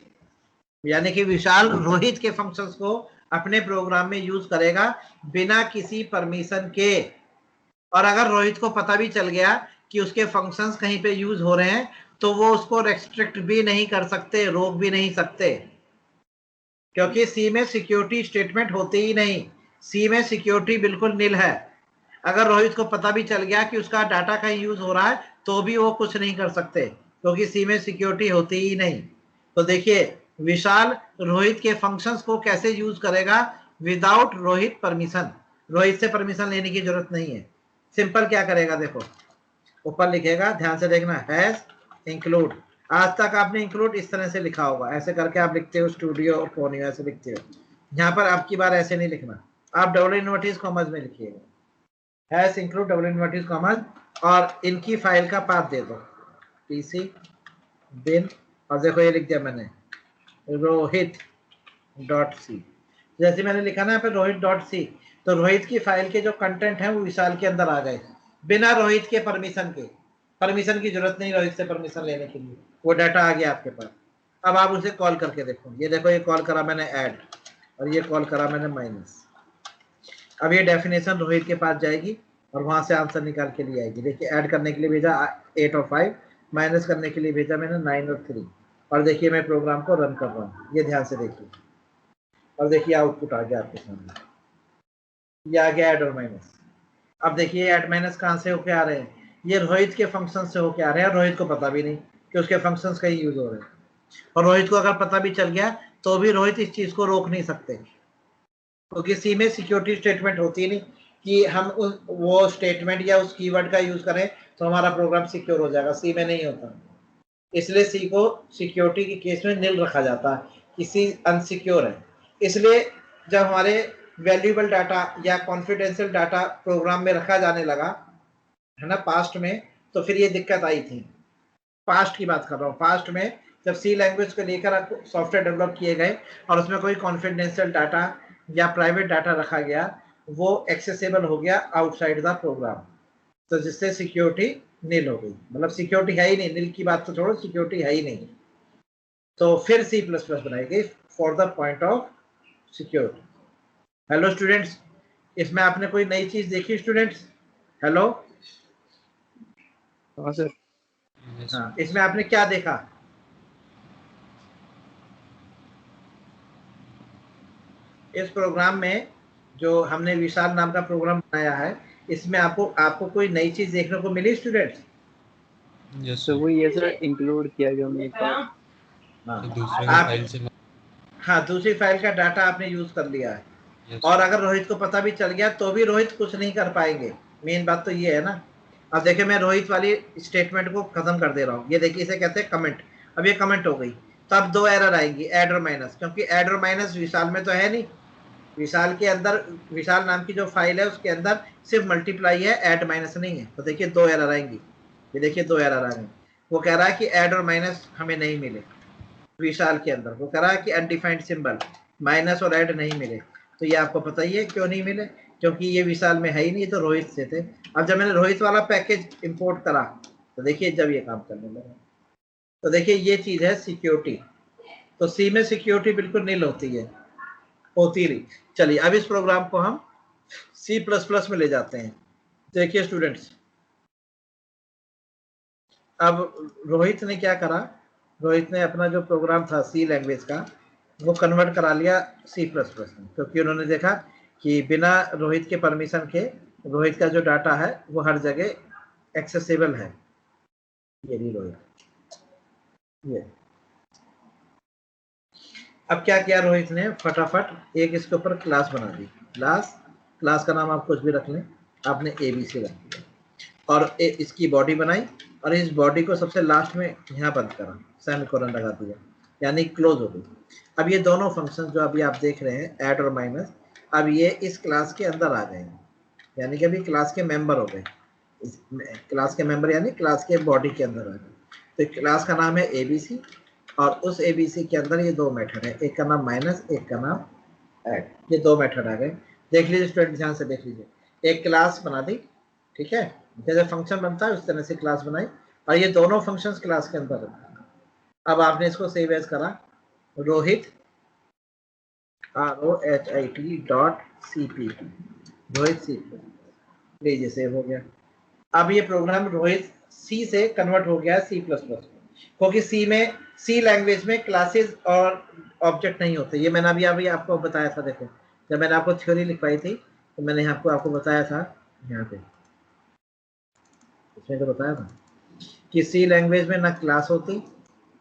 यानी कि विशाल रोहित के फंक्शंस को अपने प्रोग्राम में यूज करेगा बिना किसी परमिशन के, और अगर रोहित को पता भी चल गया कि उसके फंक्शंस कहीं पे यूज हो रहे हैं तो वो उसको रेस्ट्रिक्ट भी नहीं कर सकते, रोक भी नहीं सकते, क्योंकि सी में सिक्योरिटी स्टेटमेंट होती ही नहीं, सी में सिक्योरिटी बिल्कुल निल है। अगर रोहित को पता भी चल गया कि उसका डाटा कहीं यूज हो रहा है तो भी वो कुछ नहीं कर सकते, क्योंकि सी में सिक्योरिटी होती ही नहीं। तो देखिए विशाल रोहित के फंक्शंस को कैसे यूज करेगा विदाउट रोहित परमिशन, रोहित से परमिशन लेने की जरूरत नहीं है। सिंपल क्या करेगा, देखो ऊपर लिखेगा, ध्यान से देखना, हैज इंक्लूड। आज तक आपने इंक्लूड इस तरह से लिखा होगा, ऐसे करके आप लिखते हो, स्टूडियो और फोनियो ऐसे लिखते हो। यहाँ पर आपकी बार ऐसे नहीं लिखना, आप डबल इन्वर्टिस कॉमर्स में लिखिएगा, हैज इंक्लूड डबल इन्वर्टिस कॉमर्स, और इनकी फाइल का पाथ दे दो pc bin, और देखो ये लिख दिया मैंने रोहित डॉट सी। जैसे मैंने लिखा ना यहाँ पे रोहित डॉट सी, तो रोहित की फाइल के जो कंटेंट है वो विशाल के अंदर आ गए बिना रोहित के परमिशन के। परमिशन की जरूरत नहीं रोहित से परमिशन लेने के लिए, वो डाटा आ गया आपके पास। अब आप उसे कॉल करके देखो, ये देखो ये कॉल करा मैंने ऐड और ये कॉल करा मैंने माइनस। अब ये डेफिनेशन रोहित के पास जाएगी और वहां से आंसर निकाल के लिए आएगी। देखिए ऐड करने के लिए भेजा 8 और 5, माइनस करने के लिए भेजा मैंने 9 और 3, और देखिए मैं प्रोग्राम को रन कर रहा हूँ, ये ध्यान से देखिए, और देखिए आउटपुट आ गया आपके सामने, ये आ गया ऐड और माइनस। अब देखिए ऐड माइनस कहाँ से होके आ रहे हैं, ये रोहित के फंक्शन से होके आ रहे हैं, रोहित को पता भी नहीं कि उसके फंक्शंस कहीं यूज हो रहे हैं। और रोहित को अगर पता भी चल गया तो भी रोहित इस चीज को रोक नहीं सकते, क्योंकि सी में सिक्योरिटी स्टेटमेंट होती नहीं कि हम वो स्टेटमेंट या उस कीवर्ड का यूज करें तो हमारा प्रोग्राम सिक्योर हो जाएगा, सी में नहीं होता। इसलिए सी को सिक्योरिटी के केस में निल रखा जाता है कि सी अनसिक्योर है। इसलिए जब हमारे वैल्यूएबल डाटा या कॉन्फिडेंशियल डाटा प्रोग्राम में रखा जाने लगा है ना पास्ट में, तो फिर ये दिक्कत आई थी। पास्ट की बात कर रहा हूँ, पास्ट में जब सी लैंग्वेज को लेकर सॉफ्टवेयर डेवलप किए गए और उसमें कोई कॉन्फिडेंशियल डाटा या प्राइवेट डाटा रखा गया, वो एक्सेसिबल हो गया आउटसाइड द प्रोग्राम, तो जिससे सिक्योरिटी नील हो गई। मतलब सिक्योरिटी है ही नहीं, नील की बात तो छोड़ो, सिक्योरिटी है ही नहीं। तो फिर C++ बनाई गई for the point of security. Hello students, इसमें आपने कोई नई चीज देखी स्टूडेंट्स? हेलो, हाँ सर। हाँ, इसमें आपने क्या देखा? इस प्रोग्राम में जो हमने विशाल नाम का प्रोग्राम बनाया है, इसमें आपको कोई नई चीज देखने को मिली स्टूडेंट्स? यस तो वो ये सर इंक्लूड किया गया हमने हाँ, दूसरे की आप फाइल से हाँ दूसरी फाइल का डाटा आपने यूज कर लिया है, yes, और अगर रोहित को पता भी चल गया तो भी रोहित कुछ नहीं कर पाएंगे। मेन बात तो ये है ना। अब देखिए मैं रोहित वाली स्टेटमेंट को खत्म कर दे रहा हूँ, ये देखिए इसे कहते हैं कमेंट। अब ये कमेंट हो गई, तो अब 2 एरर आएंगी, ऐड और माइनस, क्योंकि ऐड और माइनस विशाल में तो है नहीं। विशाल के अंदर, विशाल नाम की जो फाइल है उसके अंदर सिर्फ मल्टीप्लाई है, ऐड माइनस नहीं है। तो देखिए 2 एरर आएंगी, ये देखिए 2 एरर आ गए। वो कह रहा है कि ऐड और माइनस हमें नहीं मिले विशाल के अंदर, वो कह रहा है कि अनडिफाइंड सिंबल माइनस और ऐड नहीं मिले। तो ये आपको पता ही है क्यों नहीं मिले, क्योंकि ये विशाल में है ही नहीं, तो रोहित से थे। अब जब मैंने रोहित वाला पैकेज इंपोर्ट करा तो देखिए जब ये काम करने लगा, तो देखिए ये चीज है सिक्योरिटी। तो सी में सिक्योरिटी बिल्कुल नील होती है, होती नहीं। चलिए अब इस प्रोग्राम को हम C++ में ले जाते हैं। देखिए स्टूडेंट्स, अब रोहित ने क्या करा, रोहित ने अपना जो प्रोग्राम था सी लैंग्वेज का वो कन्वर्ट करा लिया C++ में, क्योंकि उन्होंने देखा कि बिना रोहित के परमिशन के रोहित का जो डाटा है वो हर जगह एक्सेसिबल है। ये नहीं रोहित, ये अब क्या किया रोहित ने, फटाफट एक इसके ऊपर क्लास बना दी। क्लास का नाम आप कुछ भी रख लें, आपने ABC रख दिया और इसकी बॉडी बनाई और इस बॉडी को सबसे लास्ट में यहाँ बंद करा, सेमीकोलन लगा दिया, यानी क्लोज हो गई। अब ये दोनों फंक्शन जो अभी आप देख रहे हैं ऐड और माइनस, अब ये इस क्लास के अंदर आ गए हैं, यानी कि अभी क्लास के मेंबर हो गए। क्लास के मेंबर यानी क्लास के बॉडी के अंदर आ गए। तो क्लास का नाम है ABC और उस ABC के अंदर ये दो मेथड है, एक का नाम माइनस, एक का नाम ऐड। ये दो मेथड आ गए। देख लीजिए स्टूडेंट, ध्यान से देख लीजिए। एक क्लास बना दी, ठीक है, जैसे फंक्शन बनता है उस तरह से क्लास बनाई और ये दोनों फंक्शंस क्लास के अंदर रखा। अब आपने इसको सेव एज करा रोहित ROHIT.CPP, रोहित C, लीजिए सेव हो गया। अब ये प्रोग्राम रोहित C से कन्वर्ट हो गया C++ में, क्योंकि C लैंग्वेज में क्लासेस और ऑब्जेक्ट नहीं होते। ये मैंने अभी आपको बताया था। देखो जब मैंने आपको थ्योरी लिखवाई थी तो मैंने आपको बताया था, यहाँ पे इसमें तो बताया था कि C लैंग्वेज में ना क्लास होती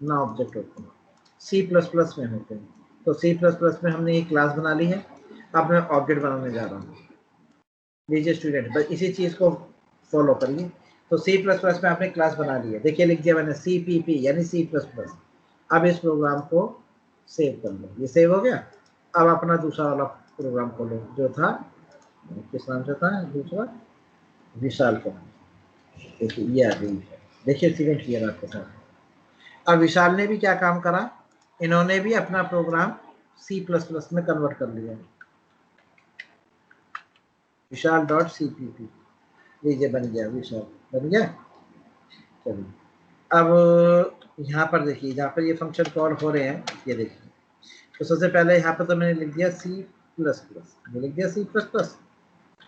ना ऑब्जेक्ट होते, C++ में होते हैं। तो C++ में हमने ये क्लास बना ली है, अब मैं ऑब्जेक्ट बनाने जा रहा हूँ। लीजिए स्टूडेंट, बस इसी चीज को फॉलो करिए। तो C++ में आपने क्लास बना ली है, देखिए लिख दिया मैंने CPP यानी C++। अब इस प्रोग्राम को सेव कर लो, ये सेव हो गया। अब अपना दूसरा वाला प्रोग्राम खोलो जो था, किस नाम से था दूसरा, विशाल का। देखिए ये आ गई, देखिए स्टूडेंट क्लियर आपके साथ। अब विशाल ने भी क्या काम करा, इन्होंने भी अपना प्रोग्राम C++ में कन्वर्ट कर लिया, विशाल.cpp। लीजिए बन गया, विशाल बन गया। चलिए अब यहाँ पर देखिए, जहाँ पर ये फंक्शन कॉल हो रहे हैं, ये देखिए। तो सबसे पहले यहाँ पर तो मैंने लिख दिया C++, ये लिख दिया C++।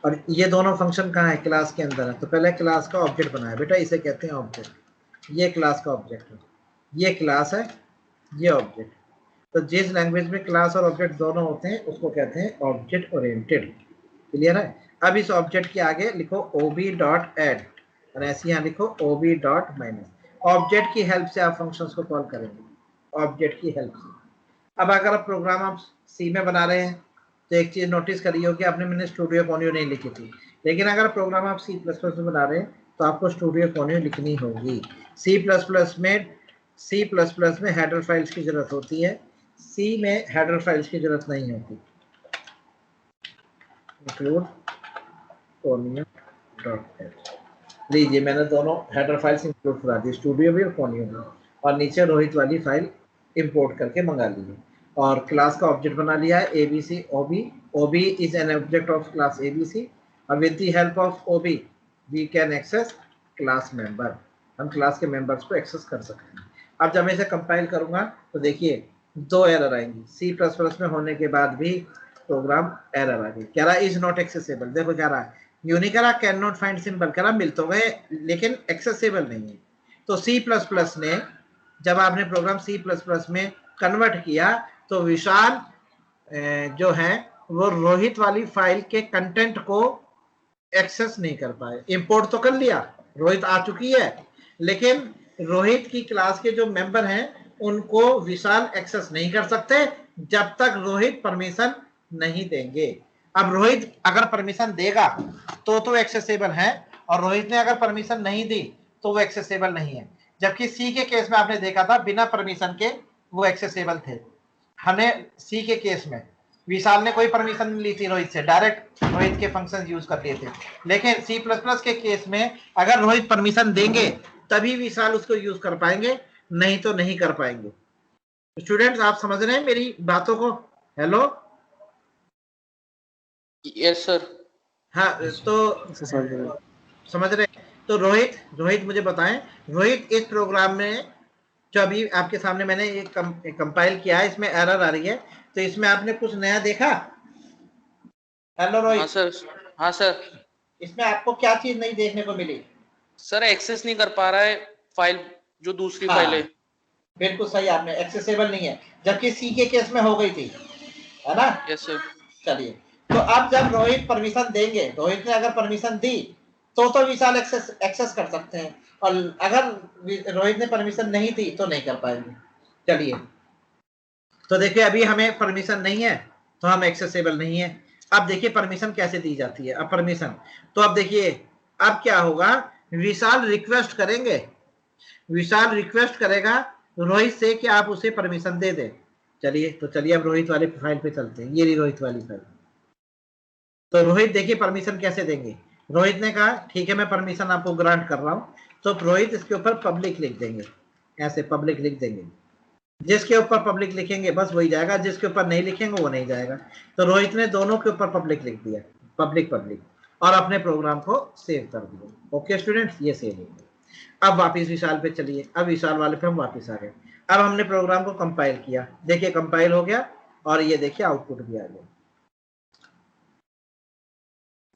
और ये दोनों फंक्शन कहाँ है, क्लास के अंदर है। तो पहले क्लास का ऑब्जेक्ट बनाया, बेटा इसे कहते हैं ऑब्जेक्ट। ये क्लास का ऑब्जेक्ट है, ये क्लास है, ये ऑब्जेक्ट। तो जिस लैंग्वेज में क्लास और ऑब्जेक्ट दोनों होते हैं उसको कहते हैं ऑब्जेक्ट ओरिएंटेड। क्लियर है। अब इस ऑब्जेक्ट के आगे लिखो ob.add और ऐसे यहाँ लिखो ob.minus। ऑब्जेक्ट की हेल्प से आप फंक्शंस को कॉल करेंगे, ऑब्जेक्ट की हेल्प से। अब अगर आप प्रोग्राम आप सी में बना रहे हैं तो एक चीज नोटिस करिए होगी, आपने मैंने स्टूडियो फोनियो नहीं लिखी थी, लेकिन अगर प्रोग्राम आप C++ में बना रहे हैं तो आपको स्टूडियो फोनियो लिखनी होगी। C++ में हेडर फाइल्स की जरूरत होती है, C में हेडर फाइल्स की जरूरत नहीं होती। इंक्लूड फोनियो.h, लीजिए मैंने दोनों हेडर फाइल्स इंक्लूड करा दी, स्टूडियो भी और फोनियो भी, और नीचे रोहित वाली फाइल इंपोर्ट करके मंगा ली है। और क्लास का ऑब्जेक्ट बना लिया है ABC OB is an object of class ABC and with the help of OB we can access class member। हम क्लास के मेंबर्स को एक्सेस कर सकते हैं। अब जब मैं इसे कंपाइल करूंगा तो देखिए दो एरर आएंगी, C++ में होने के बाद भी प्रोग्राम एरर आ गई। कह रहा इज नॉट एक्सेसिबल, देखो कह रहा है यू नहीं कह रहा कैन नॉट फाइंड सिंबल, कह रहा मिल तो गए लेकिन एक्सेसिबल नहीं है। तो C++ ने जब आपने प्रोग्राम C++ में कन्वर्ट किया तो विशाल जो है वो रोहित वाली फाइल के कंटेंट को एक्सेस नहीं कर पाए। इंपोर्ट तो कर लिया, रोहित आ चुकी है, लेकिन रोहित की क्लास के जो मेंबर हैं उनको विशाल एक्सेस नहीं कर सकते जब तक रोहित परमिशन नहीं देंगे। अब रोहित अगर परमिशन देगा तो एक्सेसिबल है, और रोहित ने अगर परमिशन नहीं दी तो वो एक्सेसिबल नहीं है। जबकि सी के केस में आपने देखा था बिना परमिशन के वो एक्सेसिबल थे। हमने सी के केस में विशाल ने कोई परमिशन नहीं ली थी रोहित से, डायरेक्ट रोहित के फंक्शन यूज कर लिए थे। लेकिन C++ के केस में अगर रोहित परमिशन देंगे तभी विशाल उसको यूज कर पाएंगे, नहीं तो नहीं कर पाएंगे। स्टूडेंट्स आप समझ रहे हैं मेरी बातों को? Hello, Yes, sir. हाँ तो समझ रहे हैं? तो रोहित मुझे बताएं, रोहित इस प्रोग्राम में जो अभी आपके सामने मैंने एक कंपाइल किया है, इसमें एरर आ रही है, तो इसमें आपने कुछ नया देखा? हेलो रोहित। हाँ सर। हाँ सर। इसमें आपको क्या चीज नहीं देखने को मिली? सर एक्सेस नहीं कर पा रहा है फाइल, जो दूसरी हाँ, फाइल है। बिल्कुल सही, आपने एक्सेसिबल नहीं है, जबकि सी के केस में हो गई थी, है ना? Yes sir. चलिए, तो अब जब रोहित परमिशन देंगे, रोहित ने अगर परमिशन दी तो विशाल एक्सेस कर सकते हैं, और अगर रोहित ने परमिशन नहीं दी तो नहीं कर पाएंगे। चलिए, तो देखिए अभी हमें परमिशन नहीं है तो हम एक्सेसिबल नहीं है। अब देखिए परमिशन कैसे दी जाती है। अब परमिशन, तो अब देखिए अब क्या होगा, विशाल रिक्वेस्ट करेंगे, विशाल रिक्वेस्ट करेगा रोहित से कि आप उसे परमिशन दे दें। चलिए, तो चलिए अब रोहित वाली फाइल पे चलते हैं, ये रही रोहित वाली फाइल। तो रोहित देखिए परमिशन कैसे देंगे। रोहित ने कहा ठीक है मैं परमिशन आपको ग्रांट कर रहा हूं, तो रोहित इसके ऊपर पब्लिक लिख देंगे, ऐसे पब्लिक लिख देंगे। जिसके ऊपर पब्लिक लिखेंगे बस वही जाएगा, जिसके ऊपर नहीं लिखेंगे वो नहीं जाएगा। तो रोहित ने दोनों के ऊपर पब्लिक लिख दिया, पब्लिक पब्लिक, और अपने प्रोग्राम को सेव कर दिया। ओके स्टूडेंट्स, ये सेव हो गया। अब वापिस विशाल पे चलिए, अब विशाल वाले पे हम वापिस आ गए। अब हमने प्रोग्राम को कंपाइल किया, देखिए कंपाइल हो गया, और ये देखिए आउटपुट भी आ गया।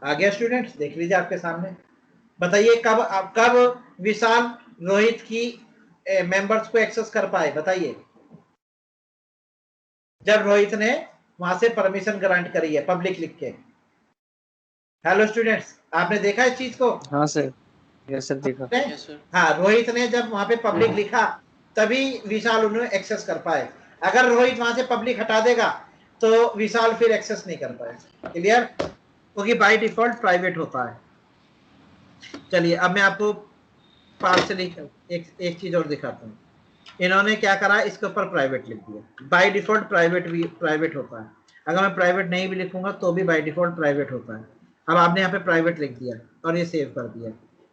आ गया स्टूडेंट्स, देख लीजिए आपके सामने। बताइए कब विशाल रोहित की मेंबर्स को एक्सेस कर पाए, बताइए? जब रोहित ने वहां से परमिशन ग्रांट करी है पब्लिक लिख के। हेलो स्टूडेंट्स, आपने देखा इस चीज को? हाँ सर, यस सर देखा। Yes sir. हाँ, रोहित ने जब वहां पे पब्लिक लिखा तभी विशाल उन्हें एक्सेस कर पाए। अगर रोहित वहां से पब्लिक हटा देगा तो विशाल फिर एक्सेस नहीं कर पाएगा। क्लियर? क्योंकि बाय डिफॉल्ट प्राइवेट होता है। चलिए अब मैं आपको पार्सली एक चीज और दिखाता हूँ। इन्होंने क्या करा, इसके ऊपर प्राइवेट लिख दिया। बाय डिफॉल्ट प्राइवेट होता है, अगर मैं प्राइवेट नहीं भी लिखूंगा तो भी बाय डिफॉल्ट प्राइवेट होता है। अब आपने यहाँ पे प्राइवेट लिख दिया और ये सेव कर दिया।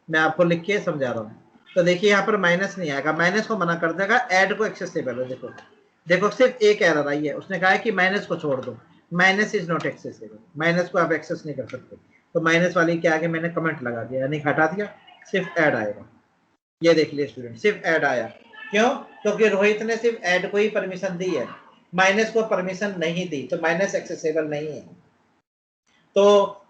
मैं आपको लिख के समझा रहा हूँ। तो देखिए यहाँ पर माइनस नहीं आएगा, माइनस को मना कर देगा, ऐड को एक्सेसिबल है। देखो देखो सिर्फ एक एरर आई है, उसने कहा है कि माइनस को छोड़ दो, minus is not accessible, minus को आप एक्सेस नहीं कर सकते। तो माइनस वाली के आगे मैंने कमेंट लगा दिया, यानी हटा दिया, सिर्फ ऐड आएगा। ये देख लिए स्टूडेंट, सिर्फ ऐड आया। क्यों? क्योंकि रोहित ने सिर्फ ऐड को ही परमिशन दी है, माइनस को परमिशन नहीं दी, तो माइनस एक्सेसिबल नहीं है। तो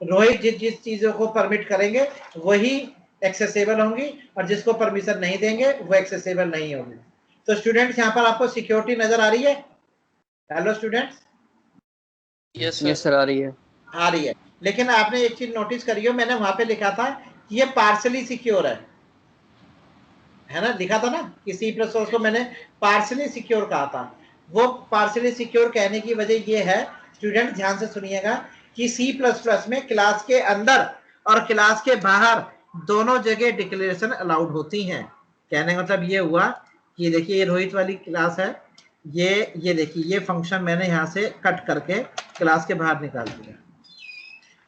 रोहित जिस चीजों को परमिट करेंगे वही एक्सेसिबल होंगी, और जिसको परमिशन नहीं देंगे वो एक्सेसिबल नहीं होगी। तो स्टूडेंट्स यहाँ पर आपको सिक्योरिटी नजर आ रही है? Hello students, yes sir. आ रही है। आ रही है। लेकिन आपने एक चीज नोटिस करी हो, मैंने वहां पे लिखा था कि ये पार्शली सिक्योर है ना, लिखा था ना कि सी प्लस को मैंने पार्शली सिक्योर कहा था। वो पार्शली सिक्योर कहने की वजह ये है, स्टूडेंट ध्यान से सुनिएगा, कि सी प्लस प्लस में क्लास के अंदर और क्लास के बाहर दोनों जगह डिक्लेरेशन अलाउड होती हैं। कहने का मतलब ये हुआ कि देखिए ये रोहित वाली क्लास है, ये देखिए ये फंक्शन मैंने यहाँ से कट करके क्लास के बाहर निकाल दिया।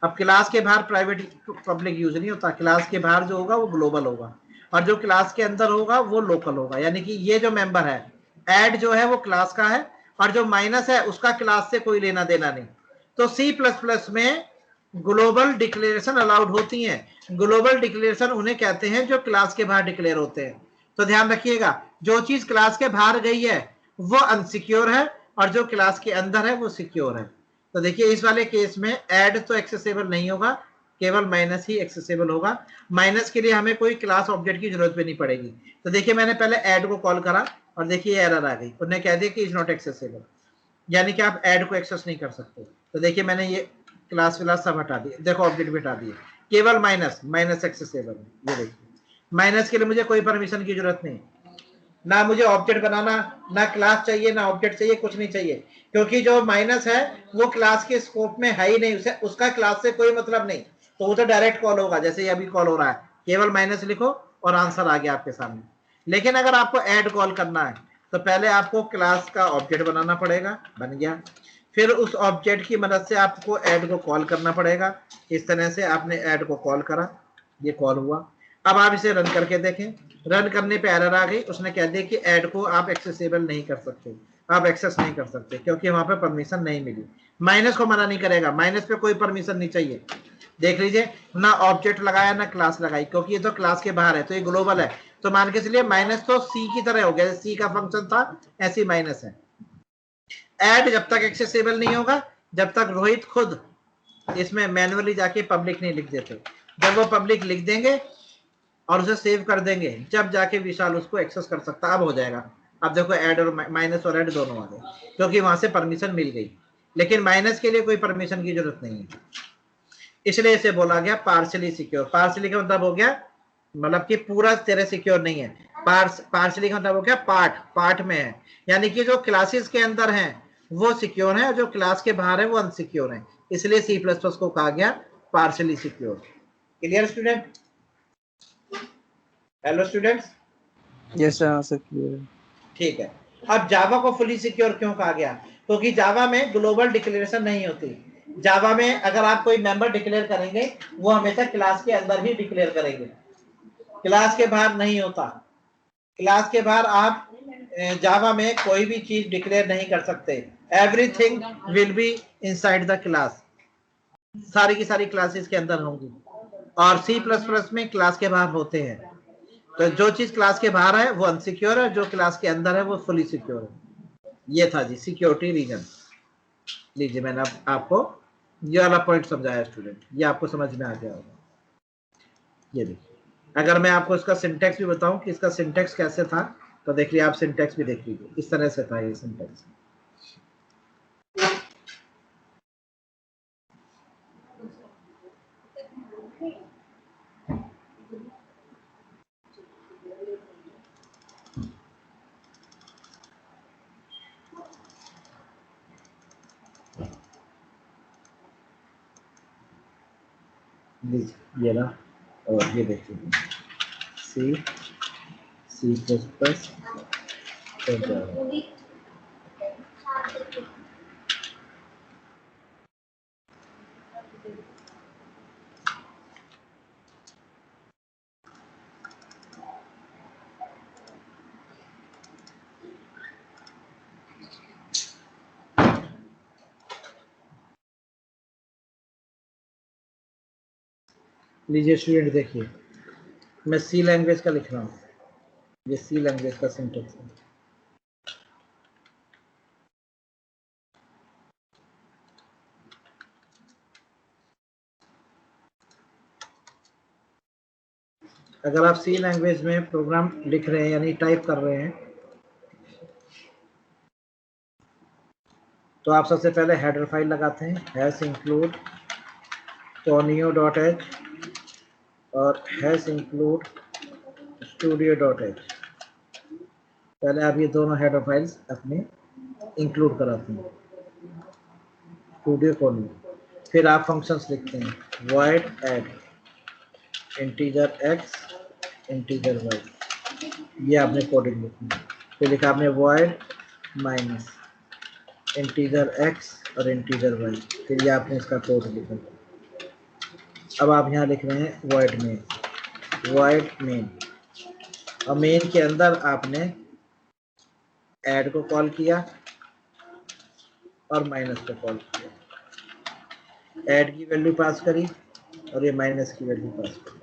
अब क्लास के बाहर प्राइवेट पब्लिक यूज नहीं होता, क्लास के बाहर जो होगा वो ग्लोबल होगा, और जो क्लास के अंदर होगा वो लोकल होगा। यानी कि ये जो मेंबर है, ऐड जो है वो क्लास का है, और जो माइनस है उसका क्लास से कोई लेना देना नहीं। तो सी प्लस प्लस में ग्लोबल डिक्लेरेशन अलाउड होती हैं। ग्लोबल डिक्लेरेशन उन्हें कहते हैं जो क्लास के बाहर डिक्लेयर होते हैं। तो ध्यान रखिएगा, जो चीज क्लास के बाहर गई है वो अनसिक्योर है, और जो क्लास के अंदर है वो सिक्योर है। तो देखिए इस वाले केस में ऐड तो एक्सेसिबल नहीं होगा, केवल माइनस ही एक्सेसिबल होगा। माइनस के लिए हमें कोई क्लास ऑब्जेक्ट की जरूरत भी नहीं पड़ेगी। तो देखिए मैंने पहले ऐड को कॉल करा और देखिए एरर आ गई, उन्होंने कह दिया कि इज नॉट एक्सेसिबल, यानी कि आप ऐड को एक्सेस नहीं कर सकते। तो देखिए मैंने ये क्लास सब हटा दिए, देखो ऑब्जेक्ट भी हटा दिए, केवल माइनस एक्सेसिबल है। ये देखिए माइनस के लिए मुझे कोई परमिशन की जरूरत नहीं, ना मुझे ऑब्जेक्ट बनाना, ना क्लास चाहिए, ना ऑब्जेक्ट चाहिए, कुछ नहीं चाहिए, क्योंकि जो माइनस है वो क्लास के स्कोप में है ही नहीं, उसे उसका क्लास से कोई मतलब नहीं। तो वो तो डायरेक्ट कॉल होगा, जैसे ये अभी कॉल हो रहा है, केवल माइनस लिखो और आंसर आ गया आपके सामने। लेकिन अगर आपको ऐड कॉल करना है तो पहले आपको क्लास का ऑब्जेक्ट बनाना पड़ेगा, बन गया, फिर उस ऑब्जेक्ट की मदद से आपको ऐड को कॉल करना पड़ेगा। इस तरह से आपने ऐड को कॉल करा, ये कॉल हुआ। अब आप इसे रन करके देखें, रन करने पे एरर आ गई, उसने कह दिया कि ऐड को आप एक्सेसिबल नहीं कर सकते, आप एक्सेस नहीं कर सकते, क्योंकि वहां पे परमिशन नहीं मिली। माइनस को मना नहीं करेगा, माइनस पे कोई परमिशन नहीं चाहिए, देख लीजिए, ना ऑब्जेक्ट लगाया ना क्लास लगाई, क्योंकि ये तो क्लास के बाहर है, तो ये ग्लोबल है। तो मान के चलिए माइनस तो सी की तरह हो गया, सी का फंक्शन था ऐसी माइनस है। ऐड जब तक एक्सेसिबल नहीं होगा, जब तक रोहित खुद इसमें मैन्युअली जाके पब्लिक नहीं लिख देते। जब वो पब्लिक लिख देंगे और उसे सेव कर देंगे, जब जाके विशाल उसको एक्सेस कर सकता। अब हो जाएगा। अब देखो ऐड और माइनस और ऐड दोनों आ गए, क्योंकि वहां से परमिशन मिल गई। लेकिन माइनस के लिए कोई परमिशन की जरूरत नहीं है, इसलिए इसे बोला गया पार्शली सिक्योर। पार्शली का मतलब हो गया, मतलब कि पूरा तेरे सिक्योर नहीं है। पार्शली का मतलब हो गया पार्ट में है, यानी कि जो क्लासेस के अंदर हैं वो सिक्योर है और जो क्लास के बाहर है वो अनसिक्योर है। इसलिए सी प्लस प्लस को कहा गया partially secure. Clear student? Hello students? Yes sir, answer clear है। ठीक है। अब जावा को फुली सिक्योर क्यों कहा गया? क्योंकि जावा में ग्लोबल डिक्लेरेशन नहीं होती। जावा में अगर आप कोई मेंबर डिक्लेयर करेंगे, वो हमेशा क्लास के अंदर ही डिक्लेयर करेंगे, क्लास के बाहर नहीं होता। क्लास के बाहर आप जावा में कोई भी चीज डिक्लेयर नहीं कर सकते। Everything will be inside the class, सारी की सारी क्लासेस के अंदर होंगी। और सी प्लस प्लस में क्लास के बाहर होते हैं। तो जो चीज क्लास के बाहर है वो अनसिक्योर है, जो क्लास के अंदर है वो फुली सिक्योर है। ये था जी सिक्योरिटी रीजन। लीजिए मैंने आपको ये वाला पॉइंट समझाया स्टूडेंट, ये आपको समझ में आ गया होगा। ये देखिए, अगर मैं आपको इसका सिंटेक्स भी बताऊं कि इसका सिंटेक्स कैसे था, तो देखिए आप सिंटेक्स भी देख लीजिए, इस तरह से था ये सिंटेक्स। ये ना, और ये देखिए सी प्लस प्लस। लीजिए स्टूडेंट देखिए, मैं सी लैंग्वेज का लिख रहा हूँ, ये सी लैंग्वेज का सिंटेक्स है। अगर आप सी लैंग्वेज में प्रोग्राम लिख रहे हैं यानी टाइप कर रहे हैं, तो आप सबसे पहले हेडर फाइल लगाते हैं, हैश इंक्लूड tonio.h और हैश इंक्लूड studio.h। पहले आप ये दोनों हेडर फाइल्स अपने इंक्लूड कराते हैं, स्टूडियो टोनियो। फिर आप फंक्शंस लिखते हैं, void add integer x integer y, ये आपने कोडिंग लिखनी है। फिर लिखा आपने void माइनस इंटीजर x और इंटीजर y, फिर ये आपने इसका कोड लिखा। अब आप यहाँ लिख रहे हैं void main, और मेन के अंदर आपने ऐड को कॉल किया और माइनस को कॉल किया, ऐड की वैल्यू पास करी और ये माइनस की वैल्यू पास करी।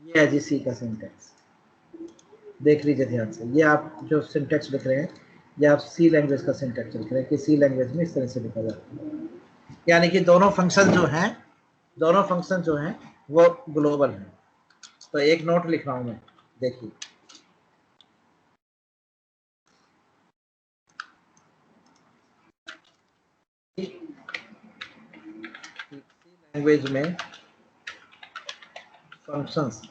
ये है जी सी का सिंटेक्स। देख लीजिए ध्यान से, ये आप जो सिंटेक्स लिख रहे हैं ये आप सी लैंग्वेज का सिंटेक्स लिख रहे हैं कि सी लैंग्वेज में इस तरह से लिखा जाता है। यानी कि दोनों फंक्शन जो हैं वो ग्लोबल हैं। तो एक नोट लिख रहा हूं मैं, देखिए लैंग्वेज में फंक्शंस,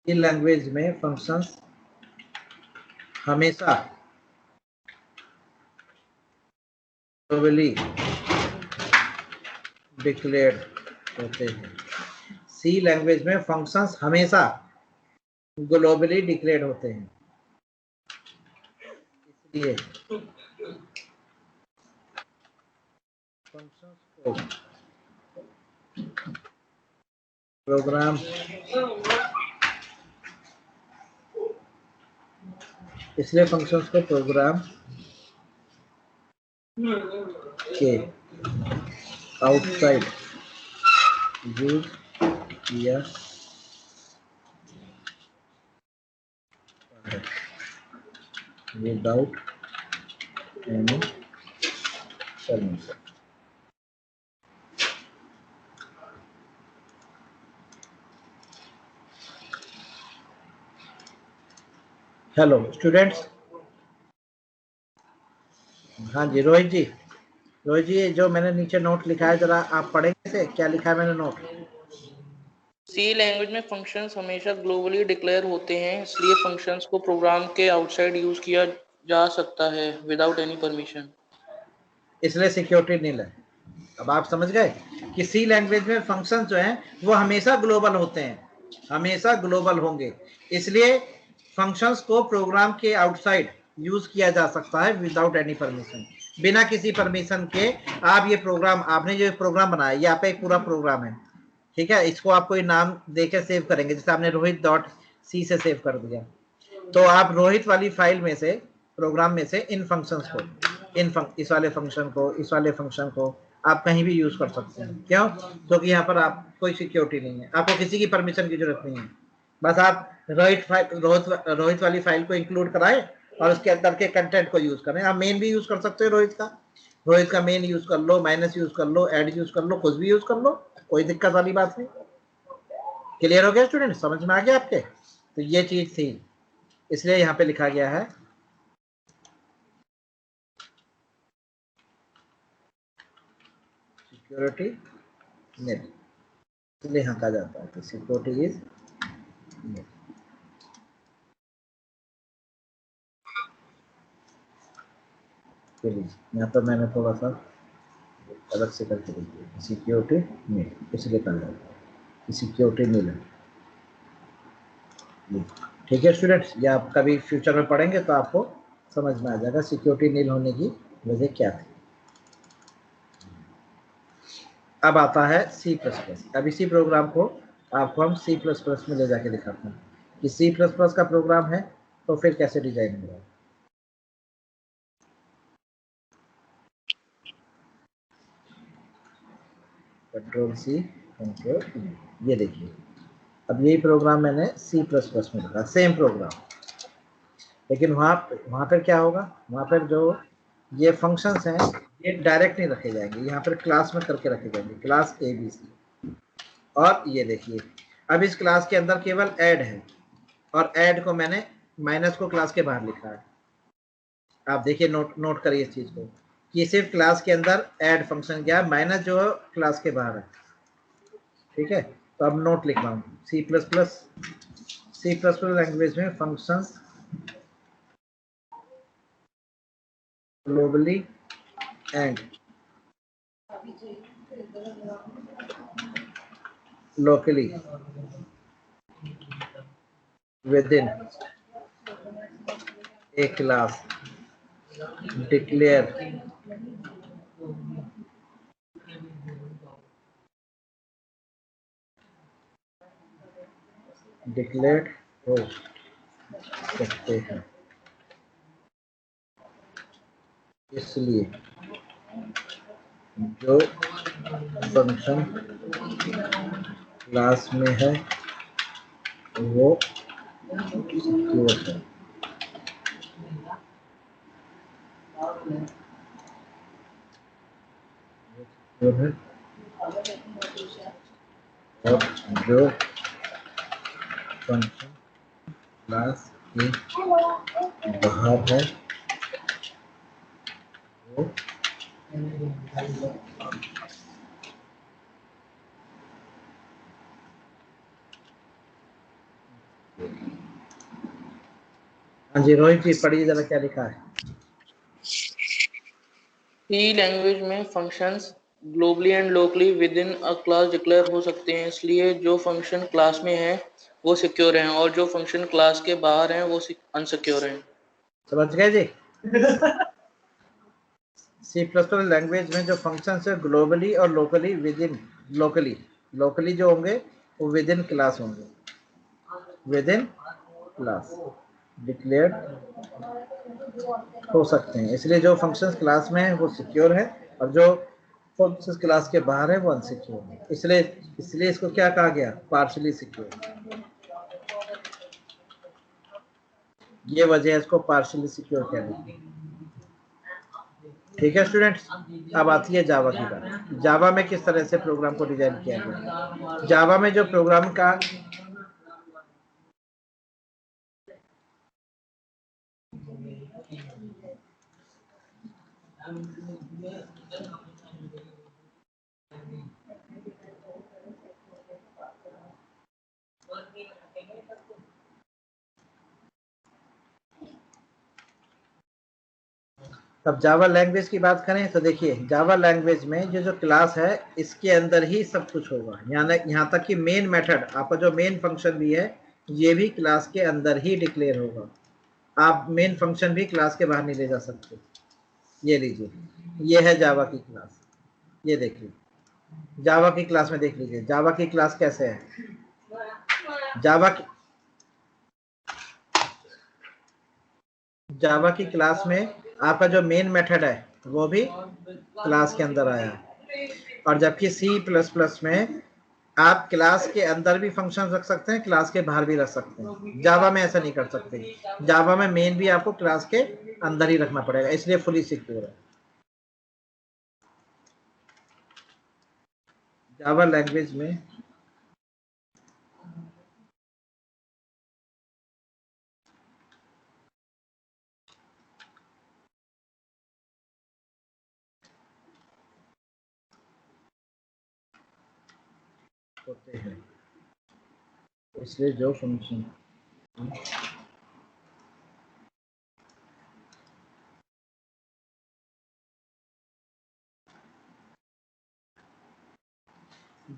इन लैंग्वेज में फंक्शंस हमेशा ग्लोबली डिक्लेयर्ड होते हैं। सी लैंग्वेज में फंक्शंस हमेशा ग्लोबली डिक्लेयर्ड होते हैं, इसलिए फंक्शंस को प्रोग्राम के आउटसाइड यूज किया without any permission. Hello students. हाँ जी रोहित जी, रोहित जी जो मैंने नीचे नोट लिखा है जरा आप पढ़ेंगे से क्या लिखा है मैंने नोट? सी लैंग्वेज में फंक्शंस हमेशा ग्लोबली डिक्लेयर होते हैं, इसलिए फंक्शंस को प्रोग्राम के आउटसाइड यूज किया जा सकता है विदाउट एनी परमिशन। इसलिए सिक्योरिटी नील है। अब आप समझ गए कि सी लैंग्वेज में फंक्शंस जो हैं वो हमेशा ग्लोबल होते हैं, हमेशा ग्लोबल होंगे, इसलिए फंक्शंस को प्रोग्राम के आउटसाइड यूज किया जा सकता है विदाउट एनी परमिशन, बिना किसी परमिशन के। आप ये प्रोग्राम, आपने जो प्रोग्राम बनाया ये आपका एक पूरा प्रोग्राम है, ठीक है, इसको आप कोई नाम देकर सेव करेंगे, जैसे आपने रोहित डॉट सी से सेव कर दिया, तो आप रोहित वाली फाइल में से, प्रोग्राम में से इन फंक्शंस को, इस वाले फंक्शन को, इस वाले फंक्शन को आप कहीं भी यूज कर सकते हैं। क्यों? क्योंकि यहाँ पर आप कोई सिक्योरिटी नहीं है, आपको किसी की परमिशन की जरूरत नहीं है। बस आप रोहित वाली फाइल को इंक्लूड कराएं और उसके अंदर के कंटेंट को यूज करें। आप मेन भी यूज कर सकते हो रोहित का मेन यूज कर लो, माइनस यूज कर लो, ऐड यूज कर लो, कुछ भी यूज कर लो, कोई दिक्कत वाली बात नहीं। क्लियर हो गया स्टूडेंट? समझ में आ गया आपके? तो ये चीज थी, इसलिए यहाँ पे लिखा गया है सिक्योरिटी नेट, इसलिए यहाँ कहा जाता है कि सिक्योरिटी इज नेट। चलिए यहाँ पर मैंने थोड़ा सा अलग से करके देखिए, सिक्योरिटी नेट, इसलिए कहा जाता है कि सिक्योरिटी नेट है। ठीक है स्टूडेंट्स, ये आप कभी फ्यूचर में पढ़ेंगे तो आपको समझ में आ जाएगा सिक्योरिटी नील होने की वजह क्या थी। अब आता है C++। अब इसी प्रोग्राम को आपको हम C++ में ले जाके दिखाते हैं कि C++ का प्रोग्राम है तो फिर कैसे डिजाइन होगा। Ctrl+C Ctrl+V, ये देखिए अब यही प्रोग्राम मैंने C++ में लिखा, सेम प्रोग्राम, लेकिन वहाँ पर क्या होगा, वहाँ पर जो ये फंक्शंस हैं ये डायरेक्ट नहीं रखे जाएंगे, यहाँ पर क्लास में करके रखे जाएंगे, क्लास ABC। और ये देखिए अब इस क्लास के अंदर केवल ऐड है, और ऐड को मैंने माइनस को क्लास के बाहर लिखा है। आप देखिए नोट करिए इस चीज को कि सिर्फ क्लास के अंदर ऐड फंक्शन क्या है, माइनस जो है क्लास के बाहर है। ठीक है, तो अब नोट लिख रहा हूँ, C++ लैंग्वेज में functions globally and locally within a class declare declared हो सकते हैं, इसलिए जो फंक्शन क्लास में है वो सिक्योर है। और जो फंक्शन क्लास के बाहर है वो हाँ जी रोहित जी पढ़िए जरा क्या लिखा है। सी लैंग्वेज में functions globally and locally with in a class declare हो सकते हैं, इसलिए जो फंक्शन क्लास में है वो सिक्योर हैं और जो फंक्शन क्लास के बाहर हैं वो अनसिक्योर हैं। समझ गए जी? C++ लैंग्वेज में जो फंक्शंस है ग्लोबली और लोकली विद इन, लोकली जो होंगे वो विद इन क्लास होंगे, विद इन क्लास डिक्लेयर्ड हो सकते हैं, इसलिए जो फंक्शंस क्लास में है वो सिक्योर है और जो फंक्शंस क्लास के बाहर है वो अनसिक्योर है, इसलिए इसको क्या कहा गया, पार्शियली सिक्योर। ये वजह है इसको पार्शियली सिक्योर कहने की। ठीक है स्टूडेंट्स, अब आती है जावा की बात। जावा में किस तरह से प्रोग्राम को डिजाइन किया गया। जावा में जो प्रोग्राम का अब जावा लैंग्वेज की बात करें तो देखिए जावा लैंग्वेज में ये जो क्लास है इसके अंदर ही सब कुछ होगा, यहाँ तक कि मेन मेथड आपका जो मेन फंक्शन भी है ये भी क्लास के अंदर ही डिक्लेयर होगा। आप मेन फंक्शन भी क्लास के बाहर नहीं ले जा सकते। ये लीजिए, ये है जावा की क्लास, ये देख लीजिए जावा की क्लास में, देख लीजिए जावा की क्लास कैसे है। जावा की क्लास में आपका जो मेन मेथड है वो भी क्लास के अंदर आया है, और जबकि C++ में आप क्लास के अंदर भी फंक्शन रख सकते हैं, क्लास के बाहर भी रख सकते हैं। जावा में ऐसा नहीं कर सकते, जावा में मेन भी आपको क्लास के अंदर ही रखना पड़ेगा, इसलिए फुली सिक्योर है। जावा लैंग्वेज में होते हैं, इसलिए जो फंक्शन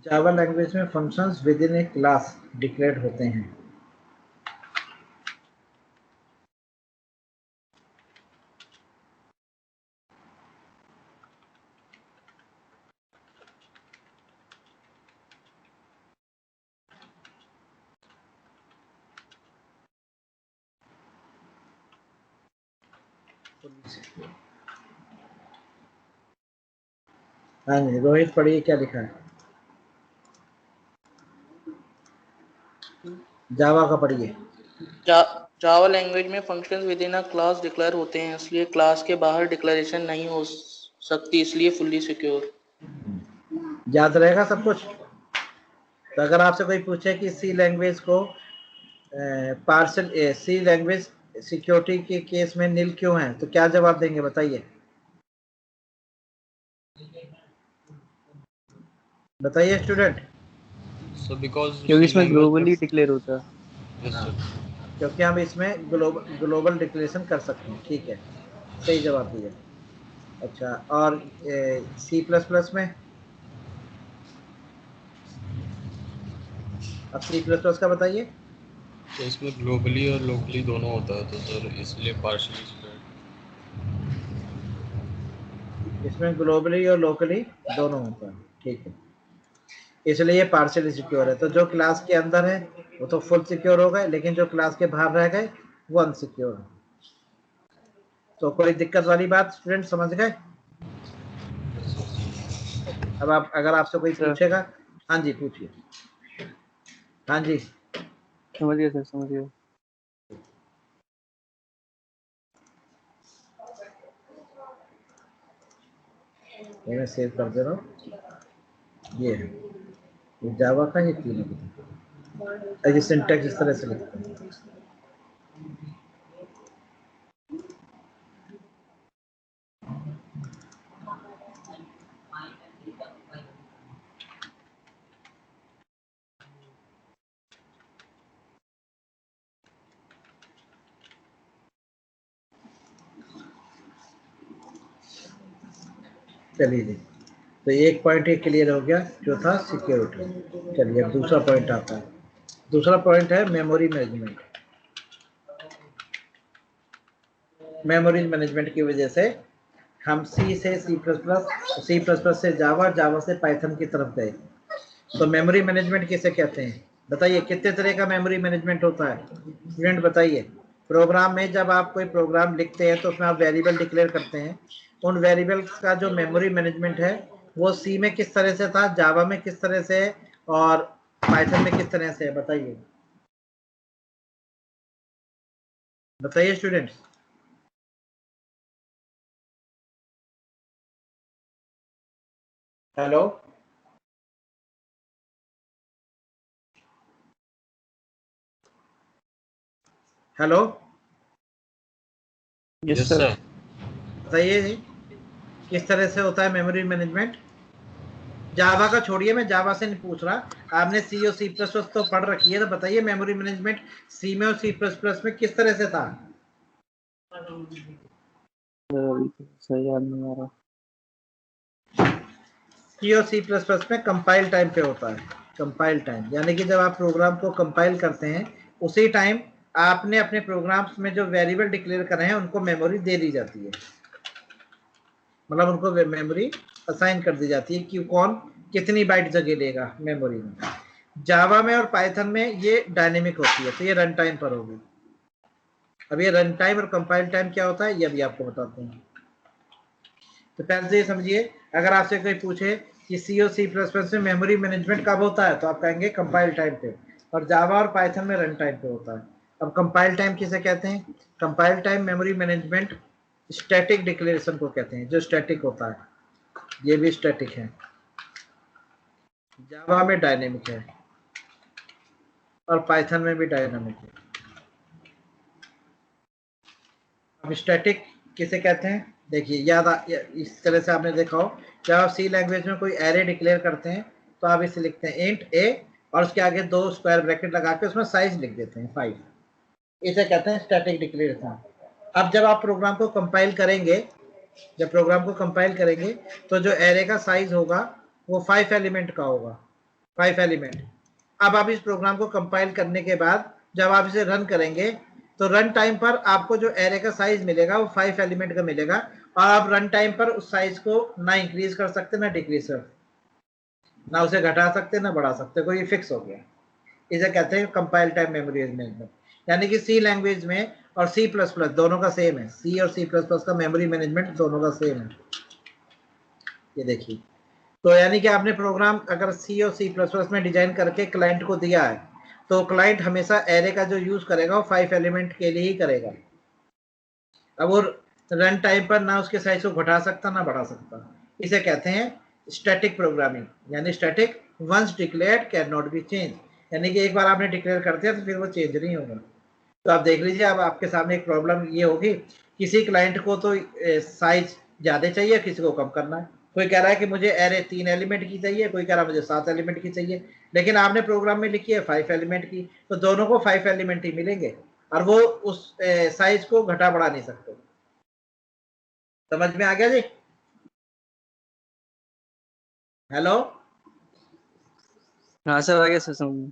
जावा लैंग्वेज में functions with in A class declared होते हैं। हाँ जी रोहित पढ़िए क्या लिखा है, जावा का पढ़िए। जावा लैंग्वेज में functions with in a class declare होते हैं, इसलिए क्लास के बाहर डिक्लेरेशन नहीं हो सकती, इसलिए फुल्ली सिक्योर। याद रहेगा सब कुछ। तो अगर आपसे कोई पूछे कि सी लैंग्वेज को पार्शियल सी लैंग्वेज सिक्योरिटी के केस में नील क्यों है, तो क्या जवाब देंगे बताइए, बताइए स्टूडेंट। क्योंकि इसमें ग्लोबली डिक्लेयर होता है। क्योंकि हम इसमें ग्लोबल डिक्लेरेशन कर सकते हैं। ठीक है, सही जवाब दिया। अच्छा, और C++ में, अब C++ का बताइए। तो इसमें ग्लोबली और लोकली दोनों होता है, तो सर इसलिए पार्शियली स्प्रेड। इसमें ग्लोबली और लोकली दोनों होता है, ठीक है, इसलिए पार्शियली सिक्योर है। तो जो क्लास के अंदर है वो तो फुल सिक्योर हो गए, लेकिन जो क्लास के बाहर रह गए वो अनसिक्योर है। तो कोई दिक्कत वाली बात स्टूडेंट समझ गए। अब आप अगर आपसे कोई पूछेगा, हाँ जी पूछिए। हाँ जी समझ गया सर, समझ गया। मैं सेव कर दे रहा हूँ। ये है, ये जावा का ये तीन है, ये सिंटैक्स इस तरह से लिखते हैं। चलिए जी, तो एक पॉइंट ये क्लियर हो गया जो था सिक्योरिटी। चलिए अब दूसरा पॉइंट आता है। दूसरा पॉइंट है मेमोरी मैनेजमेंट। मेमोरी मैनेजमेंट की वजह से हम सी से C++, से जावा, जावा से पाइथन की तरफ गए। तो मेमोरी मैनेजमेंट किसे कहते हैं बताइए, कितने तरह का मेमोरी मैनेजमेंट होता है स्टूडेंट बताइए। प्रोग्राम में जब आप कोई प्रोग्राम लिखते हैं तो उसमें आप वेरिएबल डिक्लेयर करते हैं, उन वेरिएबल्स का जो मेमोरी मैनेजमेंट है वो सी में किस तरह से था, जावा में किस तरह से है और पाइथन में किस तरह से है, बताइए बताइए students. Hello hello yes yes sir. Sir. बताइए जी किस तरह से होता है मेमोरी मैनेजमेंट। जावा का छोड़िए, मैं जावा से नहीं पूछ रहा, आपने सी और सी प्लस प्लस तो पढ़ रखी है, तो बताइए मेमोरी मैनेजमेंट सी में और सी प्लस प्लस में किस तरह से था। सही याद नहीं आ रहा। सी और सी प्लस प्लस में कंपाइल टाइम पे होता है, कंपाइल टाइम यानी कि जब आप प्रोग्राम को कंपाइल करते हैं उसी टाइम आपने अपने प्रोग्राम्स में जो वेरिएबल डिक्लेयर करे हैं उनको मेमोरी दे दी जाती है, मतलब उनको मेमोरी असाइन कर दी जाती है कि कौन कितनी बाइट जगह लेगा मेमोरी में। जावा में और पाइथन में ये डायनेमिक होती है, तो ये रन टाइम पर होगी। अब ये रन टाइम और कंपाइल टाइम क्या होता है ये भी आपको बताते हैं। तो पहले से ये समझिए, अगर आपसे कोई पूछे कि सी और सी प्लस प्लस में मेमोरी मैनेजमेंट कब होता है तो आप कहेंगे कंपाइल टाइम पे, और जावा और पाइथन में रन टाइम पे होता है। अब कंपाइल टाइम किसे कहते हैं, compile time memory management static declaration को कहते हैं, जो स्टैटिक होता है, ये भी स्टैटिक है, जावा में डायनेमिक है और पाइथन में भी डायनामिक है। अब स्टैटिक किसे कहते हैं, देखिए इस तरह से आपने देखा हो, जब आप सी लैंग्वेज में कोई एरे डिक्लेयर करते हैं तो आप इसे लिखते हैं इंट ए और उसके आगे 2 स्क्वायर ब्रैकेट लगा के उसमें साइज लिख देते हैं 5, इसे कहते हैं स्टैटिक डिक्लेरेशन। अब जब आप प्रोग्राम को कंपाइल करेंगे, जब प्रोग्राम को कंपाइल करेंगे तो जो एरे का साइज होगा वो 5 एलिमेंट का होगा, 5 एलिमेंट। अब आप इस प्रोग्राम को कंपाइल करने के बाद जब आप इसे रन करेंगे तो रन टाइम पर आपको जो एरे का साइज मिलेगा वो 5 एलिमेंट का मिलेगा, और आप रन टाइम पर उस साइज को ना इंक्रीज कर सकते ना डिक्रीज कर सकते, ना उसे घटा सकते ना बढ़ा सकते, कोई फिक्स हो गया। इसे कहते हैं कंपाइल टाइम मेमोरी मैनेजमेंट। यानी कि सी लैंग्वेज में और सी प्लस प्लस दोनों का सेम है, सी और सी प्लस प्लस का मेमोरी मैनेजमेंट दोनों का सेम है। ये देखिए, तो यानी कि आपने प्रोग्राम अगर सी और सी प्लस प्लस में डिजाइन करके क्लाइंट को दिया है तो क्लाइंट हमेशा एरे का जो यूज करेगा वो 5 एलिमेंट के लिए ही करेगा। अब वो रन टाइम पर ना उसके साइज को घटा सकता ना बढ़ा सकता, इसे कहते हैं स्टैटिक प्रोग्रामिंग, यानी static once declared can not be change, यानी कि एक बार आपने डिक्लेयर कर दिया तो फिर वो चेंज नहीं होगा। तो आप देख लीजिए, अब आपके सामने एक प्रॉब्लम ये होगी, किसी क्लाइंट को तो साइज ज्यादा चाहिए, किसी को कम करना है, कोई कह रहा है कि मुझे एरे 3 एलिमेंट की चाहिए, कोई कह रहा है मुझे 7 एलिमेंट की चाहिए, लेकिन आपने प्रोग्राम में लिखी है 5 एलिमेंट की, तो दोनों को 5 एलिमेंट ही मिलेंगे और वो उस साइज को घटा बढ़ा नहीं सकते। समझ में आ गया जी। हेलो, हाँ सर आ गया सर समझ में।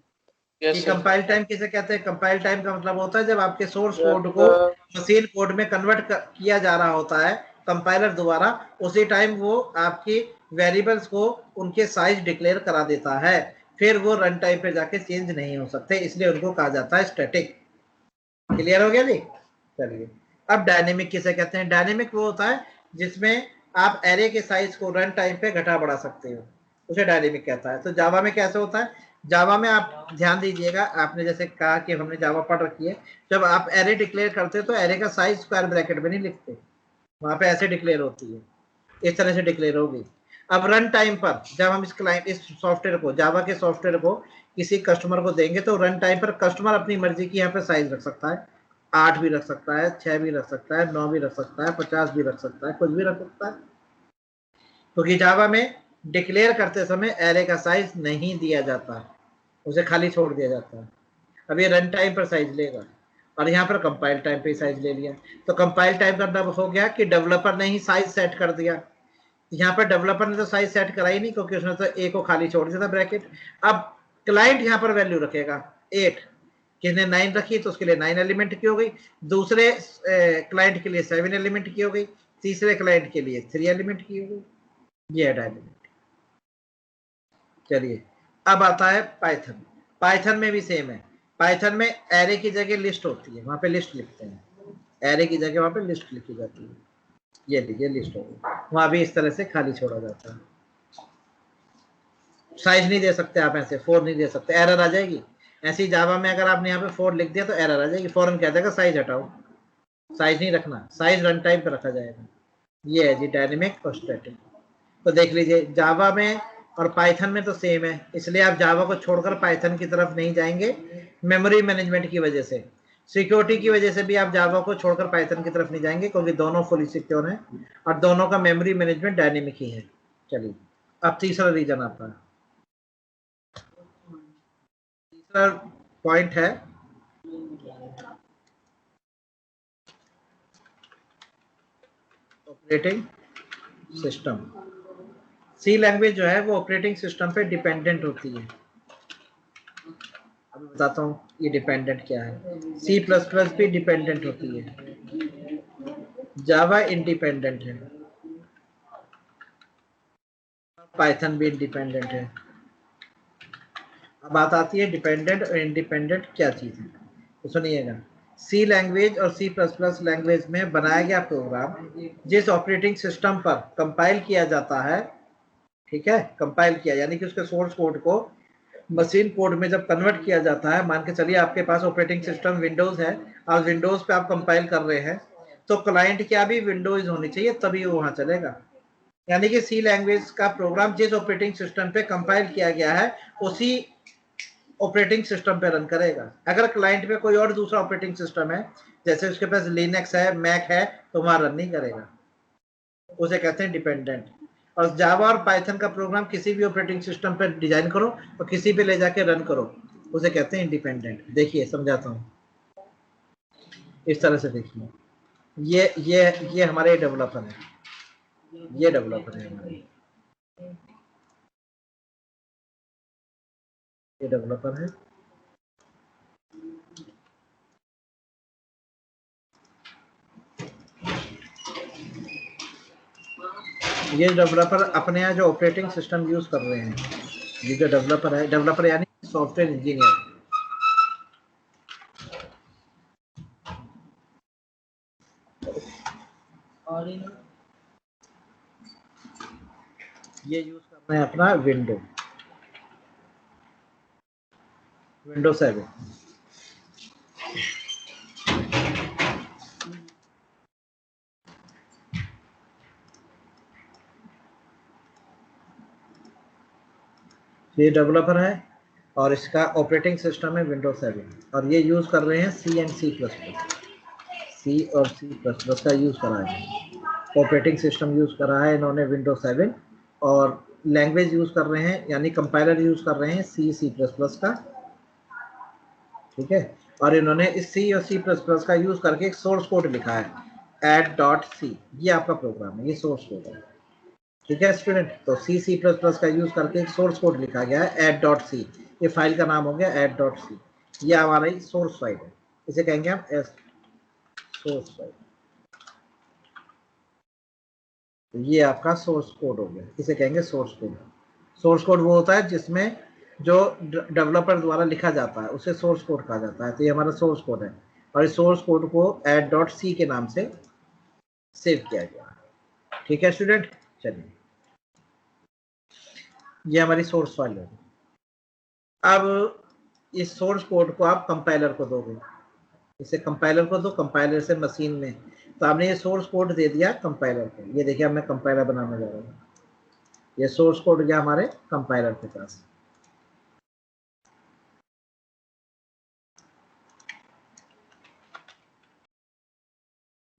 कि कंपाइल टाइम किसे कहते हैं, कंपाइल टाइम का मतलब होता है जब आपके सोर्स कोड को जब मशीन कोड में कन्वर्ट किया जा रहा होता है कंपाइलर द्वारा, उसी टाइम वो आपकी वेरिएबल्स को उनके साइज डिक्लेयर करा देता है, फिर वो रन टाइम पे जाके चेंज नहीं हो सकते, इसलिए उनको कहा जाता है स्टैटिक। क्लियर हो गया जी। चलिए, अब डायनेमिक किसे कहते हैं, डायनेमिक वो होता है जिसमें आप एरे के साइज को रन टाइम पे घटा बढ़ा सकते हो, उसे डायनेमिक कहता है। तो जावा में कैसे होता है, जावा में आप ध्यान दीजिएगा, आपने जैसे कहा कि हमने जावा पढ़ रखी है, जब आप एरे डिक्लेयर करते हो तो एरे का साइज स्क्वायर ब्रैकेट में नहीं लिखते, वहां पे ऐसे डिक्लेयर होती है, इस तरह से डिक्लेयर होगी। अब रन टाइम पर जब हम इस सॉफ्टवेयर को, जावा के सॉफ्टवेयर को किसी कस्टमर को देंगे तो रन टाइम पर कस्टमर अपनी मर्जी की यहाँ पे साइज रख सकता है, 8 भी रख सकता है, 6 भी रख सकता है, 9 भी रख सकता है, 50 भी रख सकता है, कुछ भी रख सकता है, क्योंकि जावा में डिक्लेयर करते समय एरे का साइज नहीं दिया जाता, उसे खाली छोड़ दिया जाता है। अब ये रन टाइम पर साइज लेगा और यहाँ पर कंपाइल टाइम पे साइज ले लिया, तो कंपाइल टाइम का मतलब हो गया कि डेवलपर ने ही साइज सेट कर दिया। यहाँ पर डेवलपर ने तो साइज सेट करा ही नहीं, क्योंकि उसने तो ए को खाली छोड़ दिया था ब्रैकेट। अब क्लाइंट यहाँ पर वैल्यू रखेगा 8, किसने 9 रखी तो उसके लिए 9 एलिमेंट की हो गई, दूसरे क्लाइंट के लिए 7 एलिमेंट की हो गई, तीसरे क्लाइंट के लिए 3 एलिमेंट की हो गई, ये है डायनेमिक। चलिए, अब आता है पाइथन। पाइथन में भी सेम है, पाइथन में एरे की जगह लिस्ट होती है, वहां पे लिस्ट लिखते हैं, एरे की जगह वहां पे लिस्ट लिखी जाती है, ये लीजिए लिस्ट होगी, वहां भी इस तरह से खाली छोड़ा जाता है। साइज नहीं दे सकते आप, ऐसे 4 नहीं दे सकते, एरर आ जाएगी। ऐसी जावा में अगर आपने यहाँ पे 4 लिख दिया तो एरर आ जाएगी, फौरन कह देगा साइज हटाओ, साइज नहीं रखना, साइज रन टाइम पे रखा जाएगा। ये है जी डायनेमिक और स्टैटिक। तो देख लीजिए जावा में और पाइथन में तो सेम है, इसलिए आप जावा को छोड़कर पाइथन की तरफ नहीं जाएंगे, मेमोरी मैनेजमेंट की वजह से, सिक्योरिटी की वजह से भी आप जावा को छोड़कर पाइथन की तरफ नहीं जाएंगे, क्योंकि दोनों फुली सिक्योर हैं और दोनों का मेमोरी मैनेजमेंट डायनेमिक ही है। चलिए अब तीसरा रीजन आपका, तीसरा पॉइंट है ऑपरेटिंग सिस्टम। सी लैंग्वेज जो है वो ऑपरेटिंग सिस्टम पे डिपेंडेंट होती है। अभी बताता हूँ ये डिपेंडेंट क्या है। सी प्लस प्लस भी डिपेंडेंट होती है, जावा इंडिपेंडेंट है, पाइथन भी इंडिपेंडेंट है। अब बात आती है डिपेंडेंट और इंडिपेंडेंट क्या चीज है, तो सुनिएगा। सी लैंग्वेज और सी प्लस प्लस लैंग्वेज में बनाया गया प्रोग्राम जिस ऑपरेटिंग सिस्टम पर कंपाइल किया जाता है, ठीक है, कंपाइल किया यानी कि उसके सोर्स कोड को मशीन कोड में जब कन्वर्ट किया जाता है, मान के चलिए आपके पास ऑपरेटिंग सिस्टम विंडोज है और विंडोज पे आप कंपाइल कर रहे हैं, तो क्लाइंट क्या भी विंडोज होनी चाहिए तभी वो वहां चलेगा। यानी कि सी लैंग्वेज का प्रोग्राम जिस ऑपरेटिंग सिस्टम पे कंपाइल किया गया है उसी ऑपरेटिंग सिस्टम पे रन करेगा। अगर क्लाइंट पे कोई और दूसरा ऑपरेटिंग सिस्टम है, जैसे उसके पास लिनक्स है, मैक है, तो वहां रन नहीं करेगा, उसे कहते हैं डिपेंडेंट। और जावा और पाइथन का प्रोग्राम किसी भी ऑपरेटिंग सिस्टम पर डिजाइन करो और किसी पे ले जाके रन करो, उसे कहते हैं इंडिपेंडेंट। देखिए समझाता हूँ, इस तरह से देखिए, ये हमारे डेवलपर है, ये डेवलपर है हमारे, ये डेवलपर है, ये डेवलपर अपने यहाँ जो ऑपरेटिंग सिस्टम यूज कर रहे हैं, ये जो डेवलपर है, डेवलपर यानी सॉफ्टवेयर इंजीनियर, और ये यूज कर रहे हैं अपना विंडो 7। ये डेवलपर है और इसका ऑपरेटिंग सिस्टम है विंडोज 7 और ये यूज कर रहे हैं सी एंड सी प्लस प्लस, सी और सी प्लस प्लस का यूज करा है, ऑपरेटिंग सिस्टम यूज करा है इन्होंने विंडोज 7 और लैंग्वेज यूज कर रहे हैं यानी कंपाइलर यूज कर रहे हैं सी प्लस प्लस का, ठीक है। और इन्होंने इस सी और सी प्लस प्लस का यूज करके एक सोर्स कोड लिखा है add.c, ये आपका प्रोग्राम है, ये सोर्स कोड है, ठीक है स्टूडेंट। तो सी प्लस प्लस का यूज करके एक सोर्स कोड लिखा गया है add.c, ये फाइल का नाम हो गया add.c, ये हमारा ही सोर्स फाइल है, इसे कहेंगे हम एस सोर्स फाइल। तो ये आपका सोर्स कोड हो गया, इसे कहेंगे सोर्स कोड। सोर्स कोड वो होता है जिसमें जो डेवलपर द्वारा लिखा जाता है उसे सोर्स कोड कहा जाता है, तो ये हमारा सोर्स कोड है और इस सोर्स कोड को add.c के नाम से सेव किया गया, ठीक है स्टूडेंट। चलिए ये हमारी सोर्स फाइल है। अब इस सोर्स कोड को आप कंपाइलर को दोगे, इसे कंपाइलर को दो, कंपाइलर से मशीन में, तो आपने ये सोर्स कोड दे दिया कंपाइलर को, ये देखिए अब मैं कंपाइलर बनाने जा रहा हूँ, ये सोर्स कोड गया हमारे कंपाइलर के पास।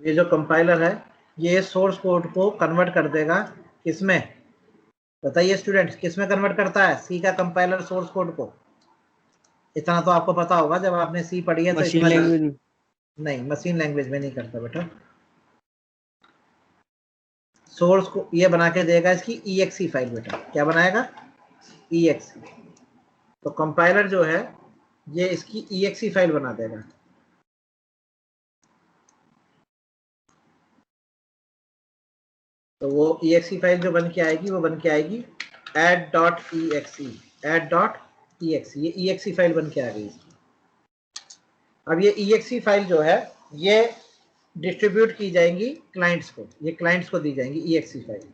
ये जो कंपाइलर है ये सोर्स कोड को कन्वर्ट कर देगा किसमें, बताइए स्टूडेंट्स, किसमें कन्वर्ट करता है सी का कंपाइलर सोर्स कोड को? इतना तो आपको पता होगा, जब आपने सी पढ़ी है तो मशीन लैंग्वेज नहीं, मशीन लैंग्वेज में नहीं करता बेटा। सोर्स को ये बना के देगा इसकी EXE फाइल बेटा, क्या बनाएगा EXE, तो कंपाइलर जो है ये इसकी EXE फाइल बना देगा, तो वो EXE फाइल जो बन के आएगी वो बन के आएगी add.exe, add.exe, ये EXE फाइल बन के आ गई। अब ये EXE फाइल जो है ये डिस्ट्रीब्यूट की जाएंगी क्लाइंट्स को, ये क्लाइंट्स को दी जाएंगी EXE फाइल।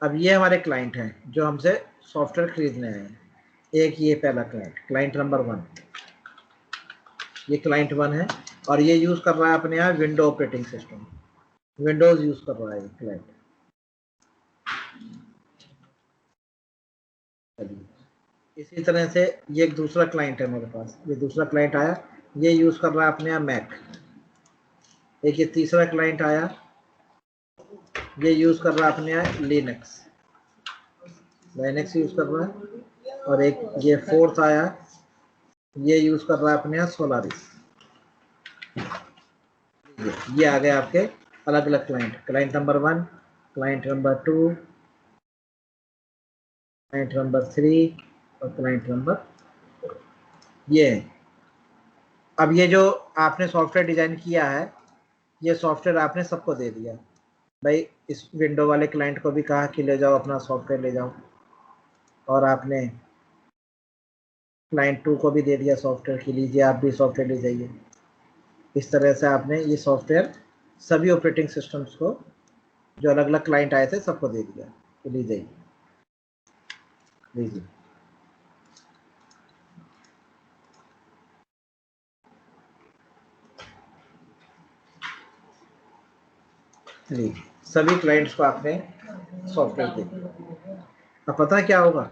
अब ये हमारे क्लाइंट हैं जो हमसे सॉफ्टवेयर खरीदने आए हैं। एक ये पहला क्लाइंट नंबर 1, ये क्लाइंट 1 है और ये यूज कर रहा है अपने यहाँ window operating system, Windows use कर रहा है ये क्लाइंट। इसी तरह से ये एक दूसरा क्लाइंट है मेरे पास, ये दूसरा क्लाइंट आया, ये यूज कर रहा है अपने यहाँ मैक। एक ये तीसरा क्लाइंट आया, ये यूज कर रहा है अपने यहाँ लिनक्स यूज कर रहा है। और एक ये फोर्थ आया, ये यूज कर रहा है अपने यहाँ सोलारिस। ये आ गए आपके अलग अलग client number 1, client number 2, client number 3 और क्लाइंट नंबर ये है। अब ये जो आपने सॉफ्टवेयर डिजाइन किया है, ये सॉफ्टवेयर आपने सबको दे दिया। भाई इस विंडो वाले क्लाइंट को भी कहा कि ले जाओ अपना सॉफ्टवेयर ले जाओ, और आपने क्लाइंट 2 को भी दे दिया सॉफ्टवेयर कि लीजिए आप भी सॉफ्टवेयर ले जाइए। इस तरह से आपने ये सॉफ्टवेयर सभी ऑपरेटिंग सिस्टम्स को जो अलग अलग क्लाइंट आए थे सबको दे दिया कि ले जाइए, लीजिए। लीजिए सभी क्लाइंट्स को आपने सॉफ्टवेयर दे दिया। अब पता है क्या होगा,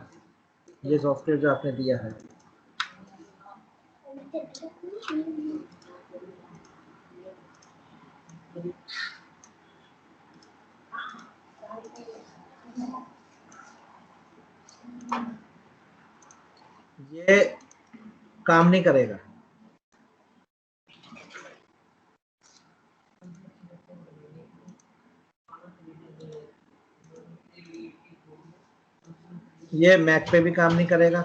ये सॉफ्टवेयर जो आपने दिया है ये काम नहीं करेगा। ये मैक पे भी काम नहीं करेगा,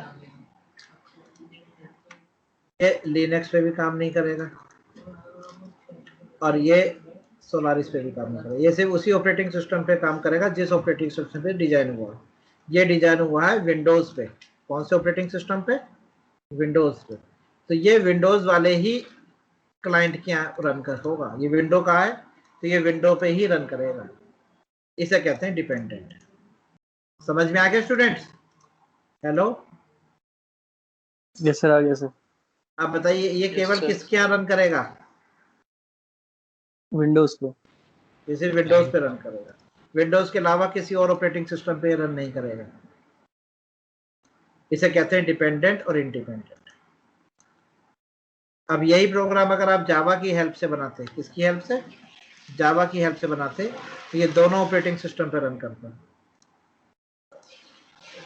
ये लिनक्स पे भी काम नहीं करेगा, और ये सोलारिस पे भी काम नहीं करेगा। ये सिर्फ उसी ऑपरेटिंग सिस्टम पे काम करेगा जिस ऑपरेटिंग सिस्टम पे डिजाइन हुआ। ये डिजाइन हुआ है विंडोज पे। कौन से ऑपरेटिंग सिस्टम पे? विंडोज पे। तो ये विंडोज वाले ही क्लाइंट के यहाँ रन कर होगा। ये विंडो का है तो ये विंडो पे ही रन करेगा। इसे कहते हैं डिपेंडेंट। समझ में आ गया स्टूडेंट्स? हेलो, यस सर, आ गया सर। आप बताइए ये केवल किसके यहाँ रन करेगा? विंडोज पे। ये सिर्फ विंडोज पे रन करेगा, विंडोज के अलावा किसी और ऑपरेटिंग सिस्टम पे रन नहीं करेगा। इसे कहते हैं डिपेंडेंट और इंडिपेंडेंट। अब यही प्रोग्राम अगर आप जावा की हेल्प से बनाते, किसकी हेल्प से? जावा की हेल्प से बनाते, तो ये दोनों ऑपरेटिंग सिस्टम पे रन करता।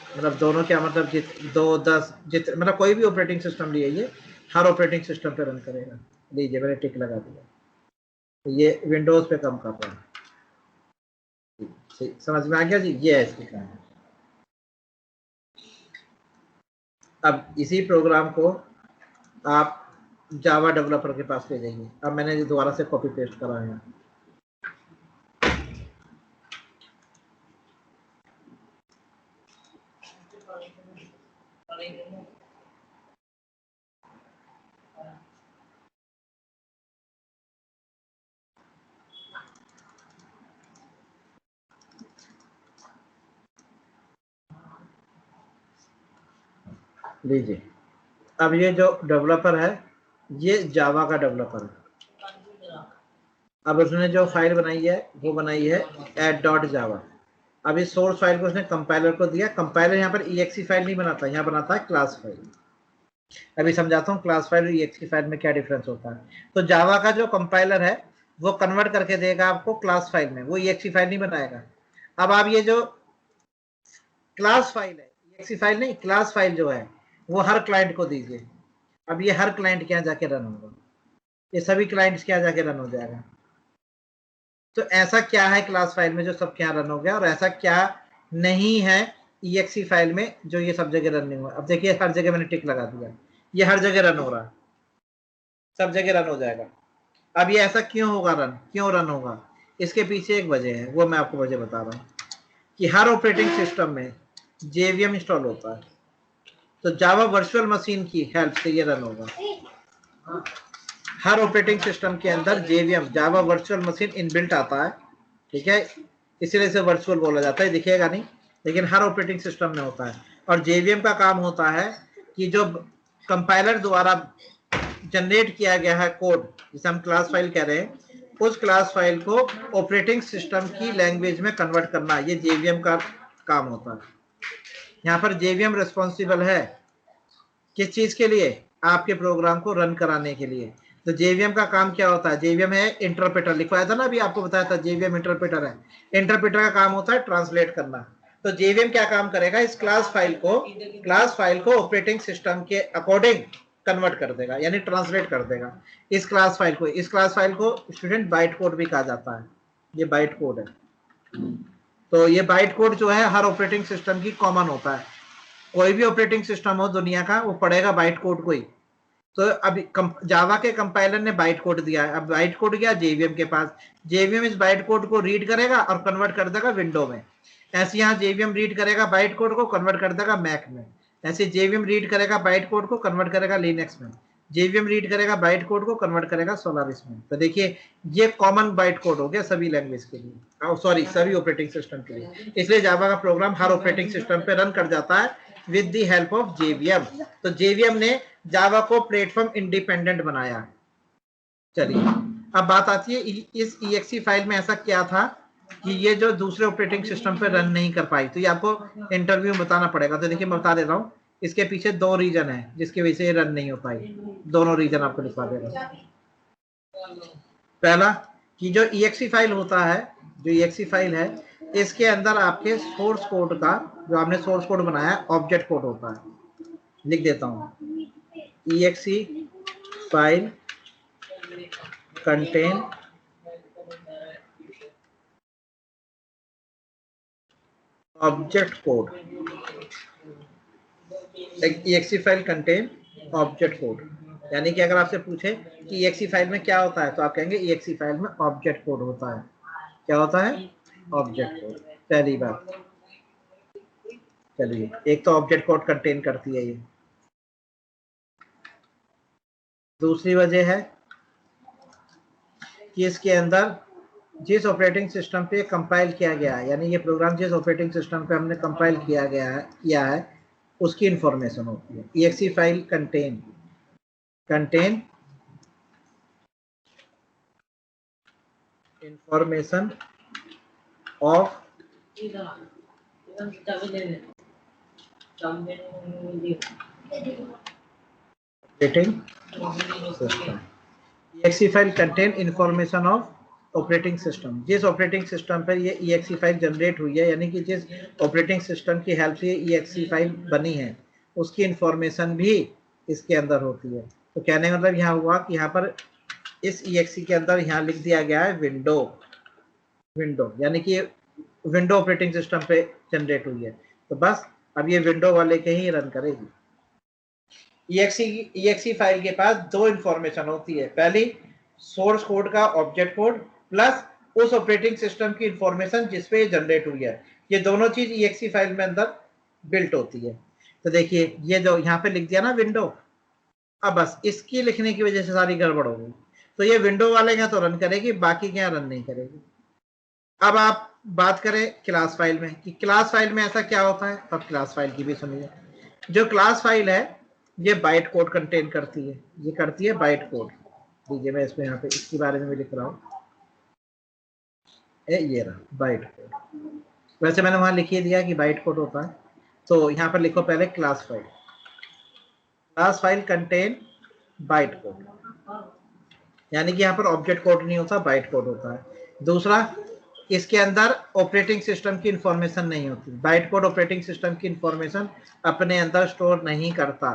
मतलब दोनों क्या मतलब 2, 10 मतलब कोई भी ऑपरेटिंग सिस्टम लिए हर ऑपरेटिंग सिस्टम पे रन करेगा। लीजिए मैंने टिक लगा दिया, तो ये विंडोज पे काम कर रहा है। समझ में आ गया जी? ये है इसकी कहानी। अब इसी प्रोग्राम को आप जावा डेवलपर के पास ले जाइए। अब मैंने दोबारा से कॉपी पेस्ट करा है। लीजिए, अब ये जो डेवलपर है ये जावा का डेवलपर है। अब उसने जो फाइल बनाई है वो बनाई है add.java। अब इस सोर्स फाइल को उसने कंपाइलर को दिया। कंपाइलर यहाँ पर exe फाइल नहीं बनाता, यहाँ बनाता है क्लास फाइल। अभी समझाता हूँ क्लास फाइल और exe फाइल में क्या डिफरेंस होता है। तो जावा का जो कंपाइलर है वो कन्वर्ट करके देगा आपको क्लास फाइल में, वो exe फाइल नहीं बनाएगा। अब आप ये जो क्लास फाइल है, exe फाइल नहीं, क्लास फाइल जो है वो हर क्लाइंट को दीजिए। अब ये हर क्लाइंट के यहाँ जाके रन होगा, ये सभी क्लाइंट्स के यहाँ जाके रन हो जाएगा। तो ऐसा क्या है क्लास फाइल में जो सब क्या रन हो गया, और ऐसा क्या नहीं है exe फाइल में जो ये सब जगह रन नहीं हुआ? अब देखिए हर जगह मैंने टिक लगा दिया, ये हर जगह रन हो रहा है, सब जगह रन हो जाएगा। अब ये ऐसा क्यों होगा रन, क्यों रन होगा? इसके पीछे एक वजह है, वो मैं आपको वजह बता रहा हूँ कि हर ऑपरेटिंग सिस्टम में JVM इंस्टॉल होता है, तो जावा वर्चुअल मशीन की हेल्प से ये रन होगा। हर ऑपरेटिंग सिस्टम के अंदर JVM Java virtual machine inbuilt आता है, ठीक है, इसलिए इसे वर्चुअल बोला जाता है। दिखेगा नहीं, लेकिन हर ऑपरेटिंग सिस्टम में होता है। और जेवीएम का काम होता है कि जो कंपाइलर द्वारा जनरेट किया गया है कोड, जिसे हम क्लास फाइल कह रहे हैं, उस क्लास फाइल को ऑपरेटिंग सिस्टम की लैंग्वेज में कन्वर्ट करना, ये जेवीएम का काम होता है। यहाँ पर जेवीएम रिस्पॉन्सिबल है किस चीज के लिए? आपके प्रोग्राम को रन कराने के लिए। तो जेवीएम का काम क्या होता है? जेवीएम है इंटरप्रेटर, लिखवाया था ना अभी, आपको बताया था जेवीएम इंटरप्रेटर है। इंटरप्रेटर का काम होता है ट्रांसलेट करना। तो जेवीएम क्या काम करेगा? इस क्लास फाइल को ऑपरेटिंग सिस्टम के अकॉर्डिंग कन्वर्ट कर देगा, यानी ट्रांसलेट कर देगा इस क्लास फाइल को स्टूडेंट बाइट कोड भी कहा जाता है। ये बाइट कोड है। तो ये बाइट कोड जो है हर ऑपरेटिंग सिस्टम की कॉमन होता है। कोई भी ऑपरेटिंग सिस्टम हो दुनिया का, वो पढ़ेगा बाइट कोड को ही। तो अभी जावा के कंपाइलर ने बाइट कोड दिया है, अब बाइट कोड गया जेवीएम के पास, जेवीएम इस बाइट कोड को रीड करेगा और कन्वर्ट कर देगा विंडो में। ऐसे यहाँ जेवीएम रीड करेगा बाइट कोड को, कन्वर्ट कर देगा मैक में। ऐसे जेवीएम रीड करेगा बाइट कोड को, कन्वर्ट करेगा लिनक्स में। जेवीएम रीड करेगा बाइट कोड को, कन्वर्ट करेगा सोलारिस में। तो देखिए ये कॉमन बाइट कोड हो गया सभी लैंग्वेज के लिए, सॉरी सभी ऑपरेटिंग सिस्टम के लिए। इसलिए जावा का प्रोग्राम हर ऑपरेटिंग सिस्टम पे रन कर जाता है with the help of JVM. तो जेवीएम ने जावा को प्लेटफॉर्म इंडिपेंडेंट बनाया। चलिए अब बात आती है इस EXE फाइल में ऐसा क्या था कि ये जो दूसरे ऑपरेटिंग सिस्टम पे रन नहीं कर पाई। तो ये आपको इंटरव्यू में बताना पड़ेगा। तो देखिए मैं बता दे रहा हूँ, इसके पीछे 2 रीजन है जिसकी वजह से ये रन नहीं हो पाई। दोनों रीजन आपको लिखवा दे रहा हूँ। पहला कि जो EXE फाइल होता है, जो EXE फाइल है, इसके अंदर आपके सोर्स कोड का, जो आपने सोर्स कोड बनाया है, ऑब्जेक्ट कोड होता है। लिख देता हूँ, EXE file contain object code. EXE file contain object code, यानी कि अगर आपसे पूछे कि EXE फाइल में क्या होता है, तो आप कहेंगे EXE फाइल में ऑब्जेक्ट कोड होता है। क्या होता है? Object code. पहली बात। चलिए, एक तो ऑब्जेक्ट कोड कंटेन करती है ये। दूसरी वजह है कि इसके अंदर जिस ऑपरेटिंग सिस्टम पे कंपाइल किया गया है, यानी ये प्रोग्राम जिस ऑपरेटिंग सिस्टम पे हमने कंपाइल किया है उसकी इंफॉर्मेशन होती है। EXE file contain information of operating system. EXE file contain information of operating system. जिस ऑपरेटिंग सिस्टम पर ये EXE फाइल जनरेट हुई है, यानी कि जिस ऑपरेटिंग सिस्टम की हेल्प से EXE फाइल बनी है, उसकी इंफॉर्मेशन भी इसके अंदर होती है। तो कहने का मतलब यहाँ हुआ कि यहाँ पर इस EXE के अंदर यहाँ लिख दिया गया है विंडो, यानी कि विंडो ऑपरेटिंग सिस्टम पे जनरेट हुई है। तो बस अब ये विंडो वाले के ही रन करेगी। EXE फाइल के पास 2 इंफॉर्मेशन होती है। पहली सोर्स कोड का ऑब्जेक्ट कोड प्लस उस ऑपरेटिंग सिस्टम की इंफॉर्मेशन जिसपे जनरेट हुई है। ये दोनों चीज EXE फाइल में अंदर बिल्ट होती है। तो देखिए ये जो यहाँ पे लिख दिया ना विंडो, अब बस इसकी लिखने की वजह से सारी गड़बड़ हो गई। तो ये विंडो वाले क्या तो रन करेगी, बाकी क्या रन नहीं करेगी। अब आप बात करें क्लास फाइल में कि क्लास फाइल में ऐसा क्या होता है। अब क्लास फाइल की भी सुनिए। जो क्लास फाइल है ये बाइट कोड कंटेन करती है, ये करती है बाइट कोड। देखिए मैं इसमें यहाँ पे इसके बारे में भी लिख रहा हूँ, ये रहा बाइट कोड। वैसे मैंने वहां लिख ही दिया कि बाइट कोड होता है। तो यहाँ पर लिखो पहले class file contain byte code, यानी कि यहाँ पर ऑब्जेक्ट कोड नहीं होता, बाइट कोड होता है। दूसरा, इसके अंदर ऑपरेटिंग सिस्टम की इंफॉर्मेशन नहीं होती। बाइट कोड ऑपरेटिंग सिस्टम की इंफॉर्मेशन अपने अंदर स्टोर नहीं करता,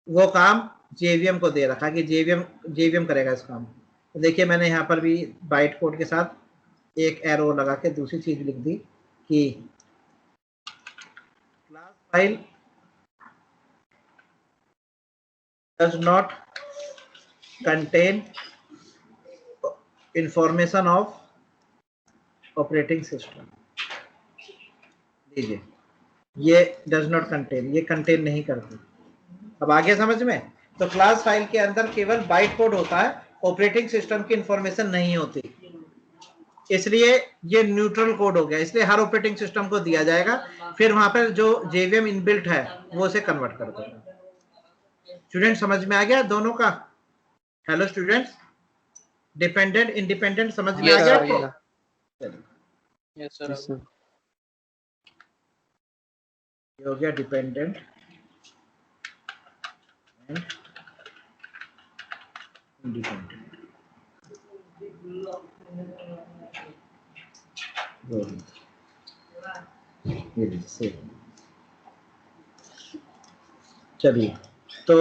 वो काम जेवीएम को दे रखा कि जेवीएम करेगा इस काम। तो देखिए मैंने यहाँ पर भी बाइट कोड के साथ एक एरो लगा के दूसरी चीज लिख दी कि class file does not contain information of operating system. लीजिए ये डज नॉट कंटेन, ये कंटेन नहीं करती। अब आगे समझ में। तो क्लास फाइल के अंदर केवल बाइट कोड होता है, ऑपरेटिंग सिस्टम की इंफॉर्मेशन नहीं होती। इसलिए ये न्यूट्रल कोड हो गया, इसलिए हर ऑपरेटिंग सिस्टम को दिया जाएगा, फिर वहां पर जो JVM इनबिल्ट है वो उसे कन्वर्ट कर देगा। स्टूडेंट समझ में आ गया दोनों का? हेलो स्टूडेंट्स, डिपेंडेंट इंडिपेंडेंट समझ में आ Yes, गया sir. आपको? Yes sir. Yes, sir. ये हो गया डिपेंडेंट एंड इंडिपेंडेंट। चलिए, तो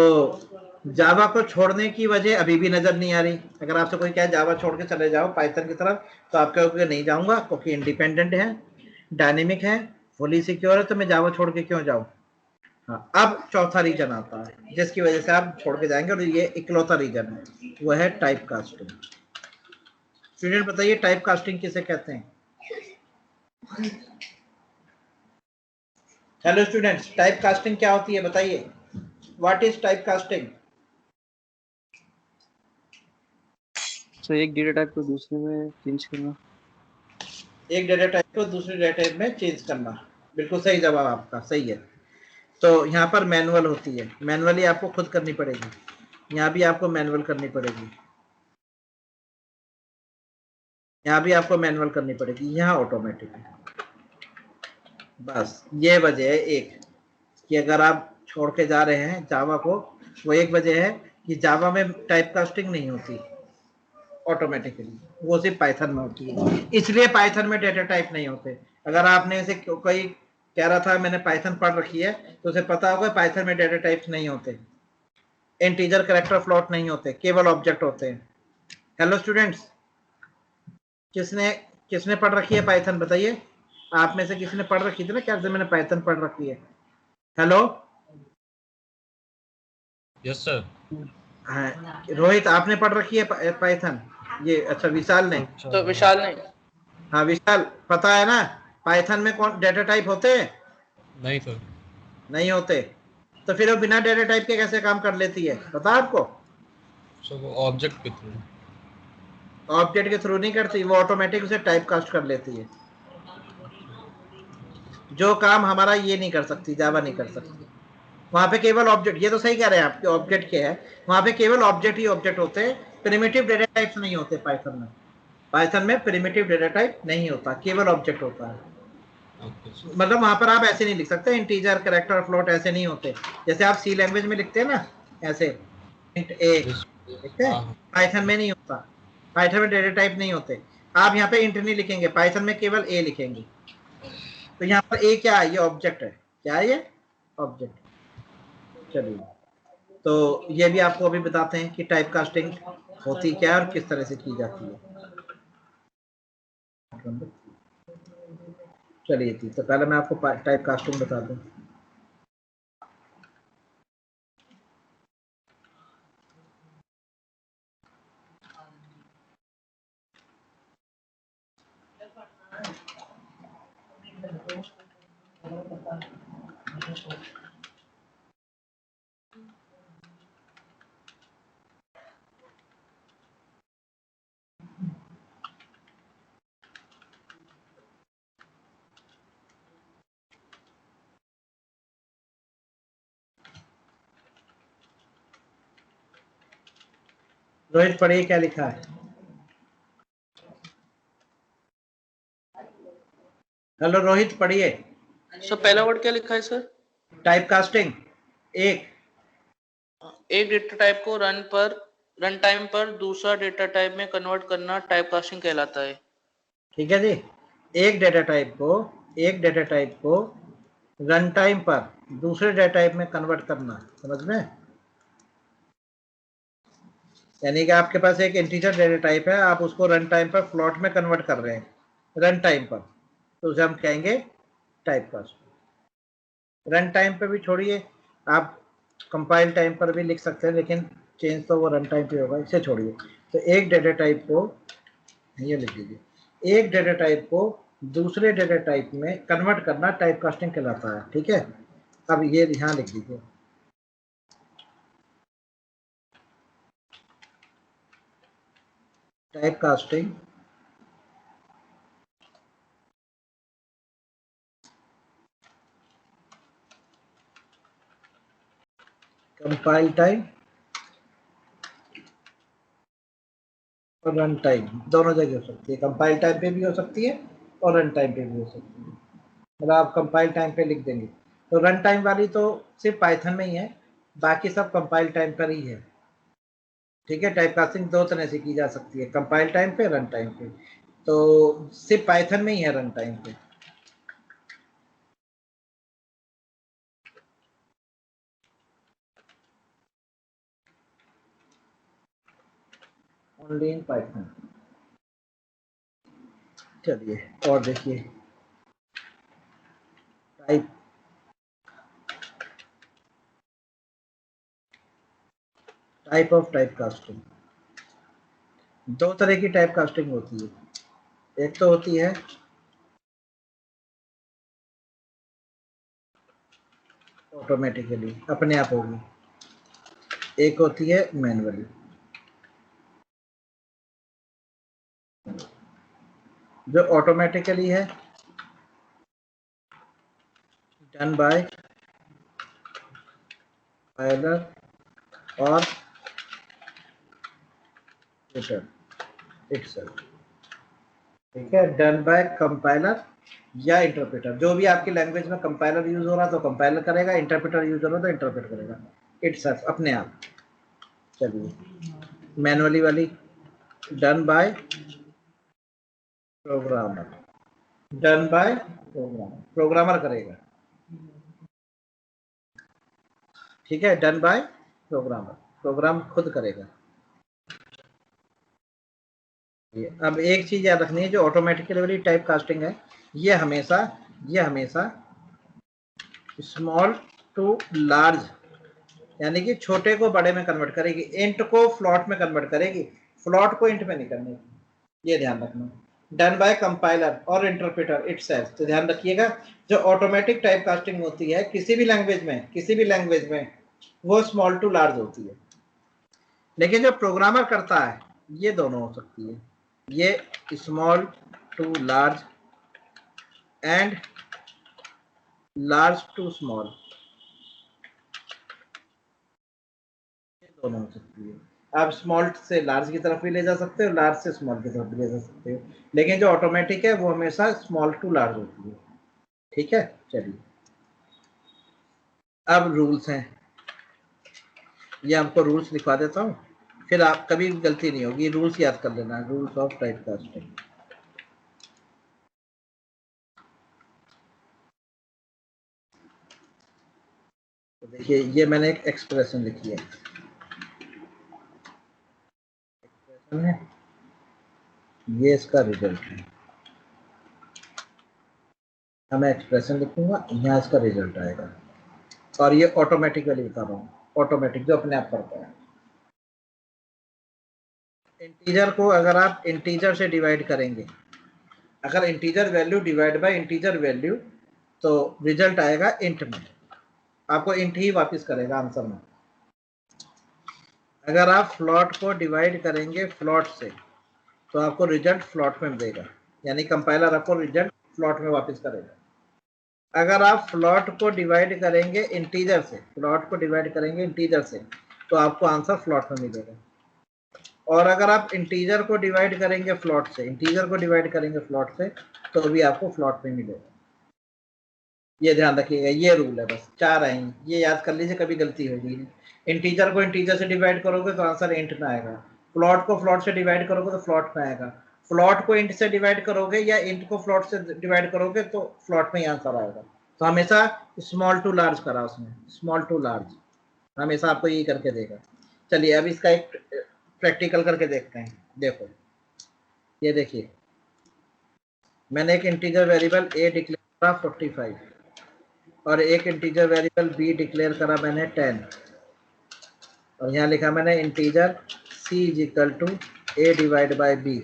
जावा को छोड़ने की वजह अभी भी नजर नहीं आ रही। अगर आपसे कोई कहे जावा छोड़ के चले जाओ पाइथन की तरफ, तो आप कहोगे नहीं जाऊंगा, क्योंकि इंडिपेंडेंट है, डायनेमिक है, फुली सिक्योर है, तो मैं जावा छोड़ के क्यों जाऊं। हाँ, अब चौथा रीजन आता है जिसकी वजह से आप छोड़ के जाएंगे, और ये इकलौता रीजन है, वो है टाइप कास्टिंग। स्टूडेंट बताइए टाइप कास्टिंग किसे कहते हैं? हेलो स्टूडेंट्स, टाइप कास्टिंग क्या होती है बताइए? What is type casting? So एक डेटा टाइप को दूसरे में चेंज करना। एक डेटा टाइप को दूसरे डेटा टाइप में चेंज करना, बिल्कुल सही जवाब आपका, सही है। तो यहाँ पर मैनुअल होती है, मैनुअली आपको खुद करनी पड़ेगी, यहाँ भी आपको मैनुअल करनी पड़ेगी, यहाँ भी आपको मैनुअल करनी पड़ेगी, यहाँ ऑटोमेटिक है। बस ये वजह है एक, कि अगर आप छोड़ के जा रहे हैं जावा को, वो एक वजह है कि जावा में टाइप कास्टिंग नहीं होती ऑटोमेटिकली, वो सिर्फ पाइथन में होती है, इसलिए पाइथन में डेटा टाइप नहीं होते। अगर आपने इसे कोई कह रहा था मैंने पाइथन पढ़ रखी है, तो उसे पता होगा पाइथन में डेटा टाइप्स नहीं होते, इंटीजर कैरेक्टर फ्लोट नहीं होते, केवल ऑब्जेक्ट होते हैं। हेलो स्टूडेंट्स, किसने किसने पढ़ रखी है पाइथन बताइए? आप में से किसी ने पढ़ रखी थी ना, क्या मैंने पाइथन पढ़ रखी है? Hello, yes sir. हाँ रोहित, आपने पढ़ रखी है पाइथन? ये अच्छा, विशाल ने? तो विशाल ने। हाँ विशाल, पता है ना पाइथन में कौन डेटा टाइप होते हैं? नहीं सर। नहीं होते, तो फिर वो बिना डेटा टाइप के कैसे काम कर लेती है, पता आपको? सर वो ऑब्जेक्ट के थ्रू। ऑब्जेक्ट के थ्रू नहीं करती, वो ऑटोमेटिक उसे टाइप कास्ट कर लेती है, जो काम हमारा ये नहीं कर सकती, जावा नहीं कर सकती। वहां पे केवल ऑब्जेक्ट, ये तो सही कह रहे हैं आपके, ऑब्जेक्ट के है, वहां पे केवल ऑब्जेक्ट ही ऑब्जेक्ट होते हैं, प्रिमिटिव डेटा टाइप्स नहीं होते पाइथन में। पाइथन में प्रिमिटिव डेटा टाइप नहीं होता, केवल ऑब्जेक्ट होता है। Okay sir. मतलब वहां पर आप ऐसे नहीं लिख सकते, इंटीजर कैरेक्टर फ्लोट ऐसे नहीं होते, जैसे आप सी लैंग्वेज में लिखते हैं ना ऐसे, इंट ए जिस लिखते हैं, हाँ हाँ। पाइथन में नहीं होता, पाइथन में डेटा टाइप नहीं होते। आप यहाँ पे इंट नहीं लिखेंगे, पाइथन में केवल ए लिखेंगे। तो यहाँ पर ए क्या है? ये ऑब्जेक्ट है, क्या है ये? ऑब्जेक्ट। चलिए, तो ये भी आपको अभी बताते हैं कि टाइप कास्टिंग होती क्या है और किस तरह से की जाती है। चलिए थी, तो पहले मैं आपको टाइप कास्टिंग बता दूं। रोहित पढ़िए क्या लिखा है। हेलो रोहित पढ़िए। सर पहला वर्ड क्या लिखा है सर? Type casting. एक डेटा टाइप को रन टाइम पर दूसरा डेटा टाइप में कन्वर्ट करना टाइप कास्टिंग कहलाता है। ठीक है जी, एक डेटा टाइप को रन टाइम पर दूसरे डेटा टाइप में कन्वर्ट करना, समझ में? यानी कि आपके पास एक इंटीजर डेटा टाइप है, आप उसको रन टाइम पर फ्लोट में कन्वर्ट कर रहे हैं रन टाइम पर, तो उसे हम कहेंगे टाइप कास्ट। रन टाइम पर भी छोड़िए, आप कंपाइल टाइम पर भी लिख सकते हैं, लेकिन चेंज तो वो रन टाइम पे होगा, इसे छोड़िए। तो एक डेटा टाइप को, ये लिख लीजिए, एक डेटा टाइप को दूसरे डेटा टाइप में कन्वर्ट करना टाइप कास्टिंग कहलाता है। ठीक है, अब ये यहाँ लिख लीजिए, टाइप कास्टिंग कंपाइल टाइम और रन टाइम दोनों जगह हो सकती है। कंपाइल टाइम पे भी हो सकती है और रन टाइम पे भी हो सकती है। मतलब आप कंपाइल टाइम पे लिख देंगे तो रन टाइम वाली तो सिर्फ पाइथन में ही है, बाकी सब कंपाइल टाइम पर ही है। ठीक है, टाइपकास्टिंग दो तरह से की जा सकती है, कंपाइल टाइम पे, रन टाइम पे। तो सिर्फ पाइथन में ही है रन टाइम पे। Only in Python. चलिए और देखिए टाइप ऑफ टाइपकास्टिंग। दो तरह की टाइपकास्टिंग होती है। एक तो होती है ऑटोमेटिकली, अपने आप होगी। एक होती है मैनुअली। जो ऑटोमेटिकली है, डन बाय कंपाइलर और इटसेल्फ। ठीक है, डन बाय कंपाइलर या इंटरप्रेटर। जो भी आपकी लैंग्वेज में कंपाइलर यूज हो रहा तो कंपाइलर करेगा, इंटरप्रेटर यूज हो रहा तो इंटरप्रेट करेगा, इटसेल्फ, अपने आप। चलिए मैनुअली वाली, done by programmer. Done by programmer, programmer करेगा। ठीक है, डन बाय प्रोग्रामर, प्रोग्राम खुद करेगा। अब एक चीज याद रखनी है, जो ऑटोमेटिकली टाइप कास्टिंग है, ये हमेशा स्मॉल टू लार्ज, यानी कि छोटे को बड़े में कन्वर्ट करेगी, इंट को फ्लॉट में कन्वर्ट करेगी, फ्लॉट को इंट में नहीं करने की। ये ध्यान रखना। डन बाय कंपाइलर और इंटरप्रेटर इटसेल्फ। तो ध्यान रखिएगा, जो ऑटोमेटिक टाइप कास्टिंग होती है किसी भी लैंग्वेज में वो स्मॉल टू लार्ज होती है। लेकिन जो प्रोग्रामर करता है ये दोनों हो सकती है, ये small to large and large to small, दोनों हो सकती है। आप स्मॉल से लार्ज की तरफ भी ले जा सकते हो, लार्ज से स्मॉल की तरफ भी ले जा सकते हो, लेकिन जो ऑटोमेटिक है वो हमेशा स्मॉल टू लार्ज होती है। ठीक है, चलिए अब रूल्स हैं, ये आपको रूल्स लिखवा देता हूँ, फिर आप कभी गलती नहीं होगी। रूल्स याद कर लेना, रूल्स ऑफ टाइपकास्टिंग। तो देखिए ये मैंने एक एक्सप्रेशन लिखी है, एक्सप्रेशन है, ये इसका रिजल्ट है। मैं एक्सप्रेशन लिखूंगा, यहाँ इसका रिजल्ट आएगा, और ये ऑटोमेटिकली बता रहा हूँ, ऑटोमेटिक जो अपने आप करता है। इंटीजर को अगर आप इंटीजर से डिवाइड करेंगे, अगर integer value divide by integer value, तो रिजल्ट आएगा इंट में, आपको इंट ही वापस करेगा आंसर में। अगर आप फ्लॉट को डिवाइड करेंगे फ्लॉट से, तो आपको रिजल्ट फ्लॉट में देगा, यानी कंपाइलर आपको रिजल्ट फ्लॉट में वापस करेगा। अगर आप फ्लॉट को डिवाइड करेंगे इंटीजर से, तो आपको आंसर फ्लॉट में मिलेगा। और अगर आप इंटीजर को डिवाइड करेंगे फ्लॉट से, तो भी आपको फ्लॉट में मिलेगा। ये ध्यान रखिएगा, ये रूल है, बस 4 हैं, ये याद कर लीजिए, कभी गलती होगी नहीं। इंटीजर को इंटीजर से डिवाइड करोगे तो आंसर इंट में आएगा, फ्लॉट को फ्लॉट से डिवाइड करोगे तो फ्लॉट में आएगा, फ्लॉट को इंट से डिवाइड करोगे या इंट को फ्लॉट से डिवाइड करोगे तो फ्लॉट में ही आंसर आएगा। तो हमेशा स्मॉल टू लार्ज करा उसमें, स्मॉल टू लार्ज हमेशा आपको यही करके देगा। चलिए अब इसका एक प्रैक्टिकल करके देखते हैं। देखो ये देखिए, मैंने एक इंटीजर वेरिएबल ए डिक्लेयर करा 45 और एक इंटीजर वेरिएबल बी डिक्लेयर करा मैंने 10, और यहाँ लिखा मैंने integer c is equal to a divide by b,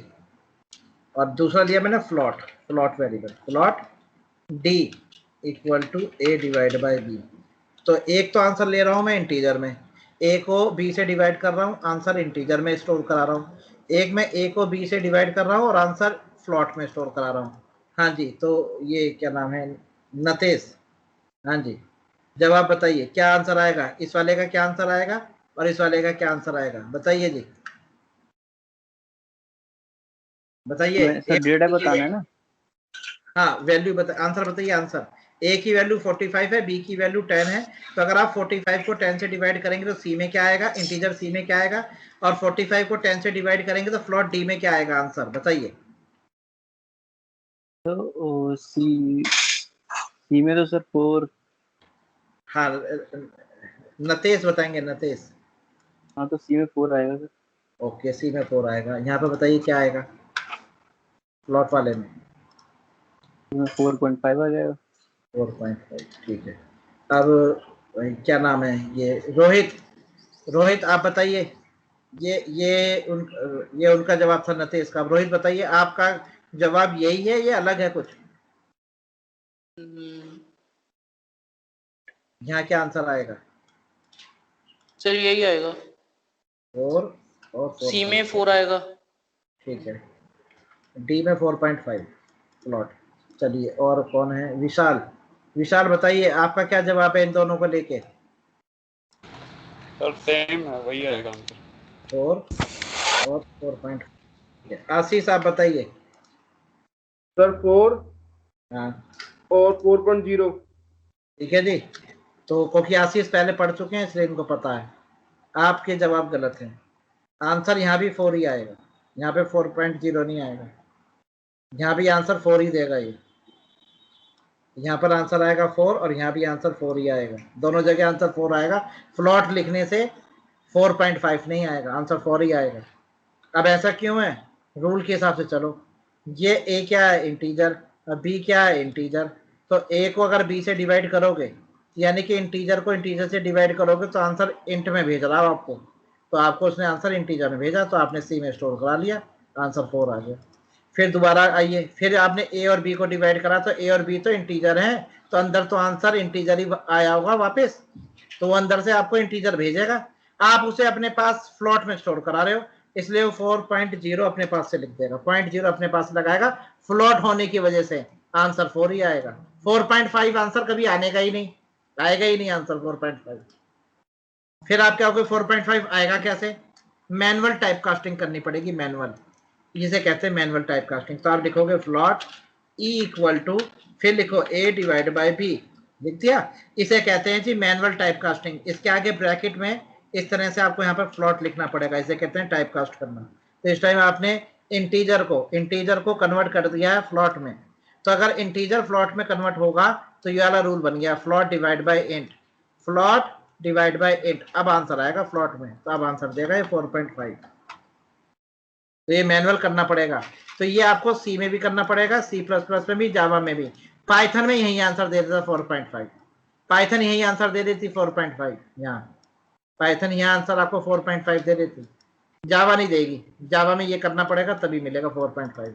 और दूसरा लिया मैंने float variable, float d equal to a divide by b। तो एक तो आंसर ले रहा हूँ मैं इंटीजर में, a को b से डिवाइड कर रहा हूँ, आंसर इंटीजर में स्टोर करा रहा हूँ। एक मैं a को b से डिवाइड कर रहा हूँ और आंसर फ्लॉट में स्टोर करा रहा हूँ। हाँ जी, तो ये क्या नाम है, नतेश, हाँ जी, जवाब बताइए क्या आंसर आएगा, इस वाले का क्या आंसर आएगा और इस वाले का क्या आंसर आएगा, बताइए जी बताइए। सर डेटा बताना है ना। हाँ वैल्यू बता, आंसर बताइए आंसर। ए की वैल्यू 45 है, बी की वैल्यू 10 है, तो अगर आप 45 को 10 से डिवाइड करेंगे तो सी में क्या आएगा, इंटीजर सी में क्या आएगा, और 45 को 10 से डिवाइड करेंगे तो फ्लोट डी में क्या आएगा, आंसर बताइए। तो सी में तो सर 4। हाँ नतेश बताएंगे, नतेश। हाँ तो सी में 4 आएगा सर। ओके सी में 4 आएगा। यहाँ पे बताइए क्या आएगा फ्लोट वाले में। 4.5 आ जाएगा। 4.5 ठीक है। अब क्या नाम है ये, रोहित, रोहित आप बताइए। ये उनका जवाब था नतेश का। अब रोहित बताइए आपका जवाब यही है ये अलग है कुछ, यहाँ क्या आंसर आएगा। सर यही आएगा, और सी में 4 आएगा। ठीक है, डी में 4.5 प्लॉट। चलिए और कौन है, विशाल। विशाल बताइए आपका क्या जवाब है इन दोनों को लेके। सर सेम है, वही आएगा आंसर। 4 और 4.5। आशीष आप बताइए। सर 4 हाँ और 4.0। ठीक है जी, तो क्योंकि आशीष पहले पढ़ चुके हैं इसलिए इनको पता है। आपके जवाब गलत हैं, आंसर यहाँ भी 4 ही आएगा, यहाँ पे 4.0 नहीं आएगा, यहाँ भी आंसर 4 ही देगा ये। यहाँ पर आंसर आएगा 4 और यहाँ भी आंसर 4 ही आएगा, दोनों जगह आंसर 4 आएगा। फ्लॉट लिखने से 4.5 नहीं आएगा, आंसर 4 ही आएगा। अब ऐसा क्यों है, रूल के हिसाब से चलो। ये ए क्या है, इंटीजर, और बी क्या है, इंटीजर। तो ए को अगर बी से डिवाइड करोगे, यानी कि इंटीजर को इंटीजर से डिवाइड करोगे, तो आंसर इंट में भेज रहा हो आपको, तो आपको उसने आंसर इंटीजर में भेजा, तो आपने सी में स्टोर करा लिया, आंसर 4 आ गया। फिर दोबारा आइए, फिर आपने ए और बी को डिवाइड करा, तो ए और बी तो इंटीजर हैं, तो अंदर तो आंसर इंटीजर ही आया होगा वापस, तो वो अंदर से आपको इंटीजर भेजेगा। आप उसे अपने पास फ्लॉट में स्टोर करा रहे हो, इसलिए वो 4.0 अपने पास से लिख देगा, 0.0 अपने पास लगाएगा, फ्लॉट होने की वजह से आंसर 4 ही आएगा। 4.5 आंसर कभी आने का ही नहीं, आएगा ही नहीं आंसर 4.5। फिर आप क्या होगे, 4.5 आएगा कैसे, मैनुअल टाइप कास्टिंग करनी पड़ेगी, मैनुअल, इसे कहते हैं मैनुअल टाइप कास्टिंग। तो आप लिखोगे फ्लॉट ई इक्वल टू, फिर लिखो ए डिवाइड बाई बी, लिख दिया। इसे कहते हैं जी मैनुअल टाइप कास्टिंग। इसके आगे ब्रैकेट में इस तरह से आपको यहाँ पर फ्लॉट लिखना पड़ेगा, इसे कहते हैं टाइप कास्ट करना। तो इस टाइम आपने इंटीजर को कन्वर्ट कर दिया है फ्लॉट में, तो अगर इंटीजर फ्लॉट में कन्वर्ट होगा तो ये वाला रूल बन गया, float divide by int, float divide by int. अब आंसर आएगा फ्लॉट में, तो अब आंसर देगा ये 4.5। तो ये मैनुअल करना पड़ेगा, तो ये आपको सी में भी करना पड़ेगा, सी प्लस प्लस में भी, जावा में भी। पाइथन में यही आंसर दे देता 4.5, पाइथन यही आंसर दे देती 4.5, यहाँ पाइथन यहाँ आंसर आपको 4.5 दे देती, जावा नहीं देगी, जावा में ये करना पड़ेगा तभी मिलेगा 4.5।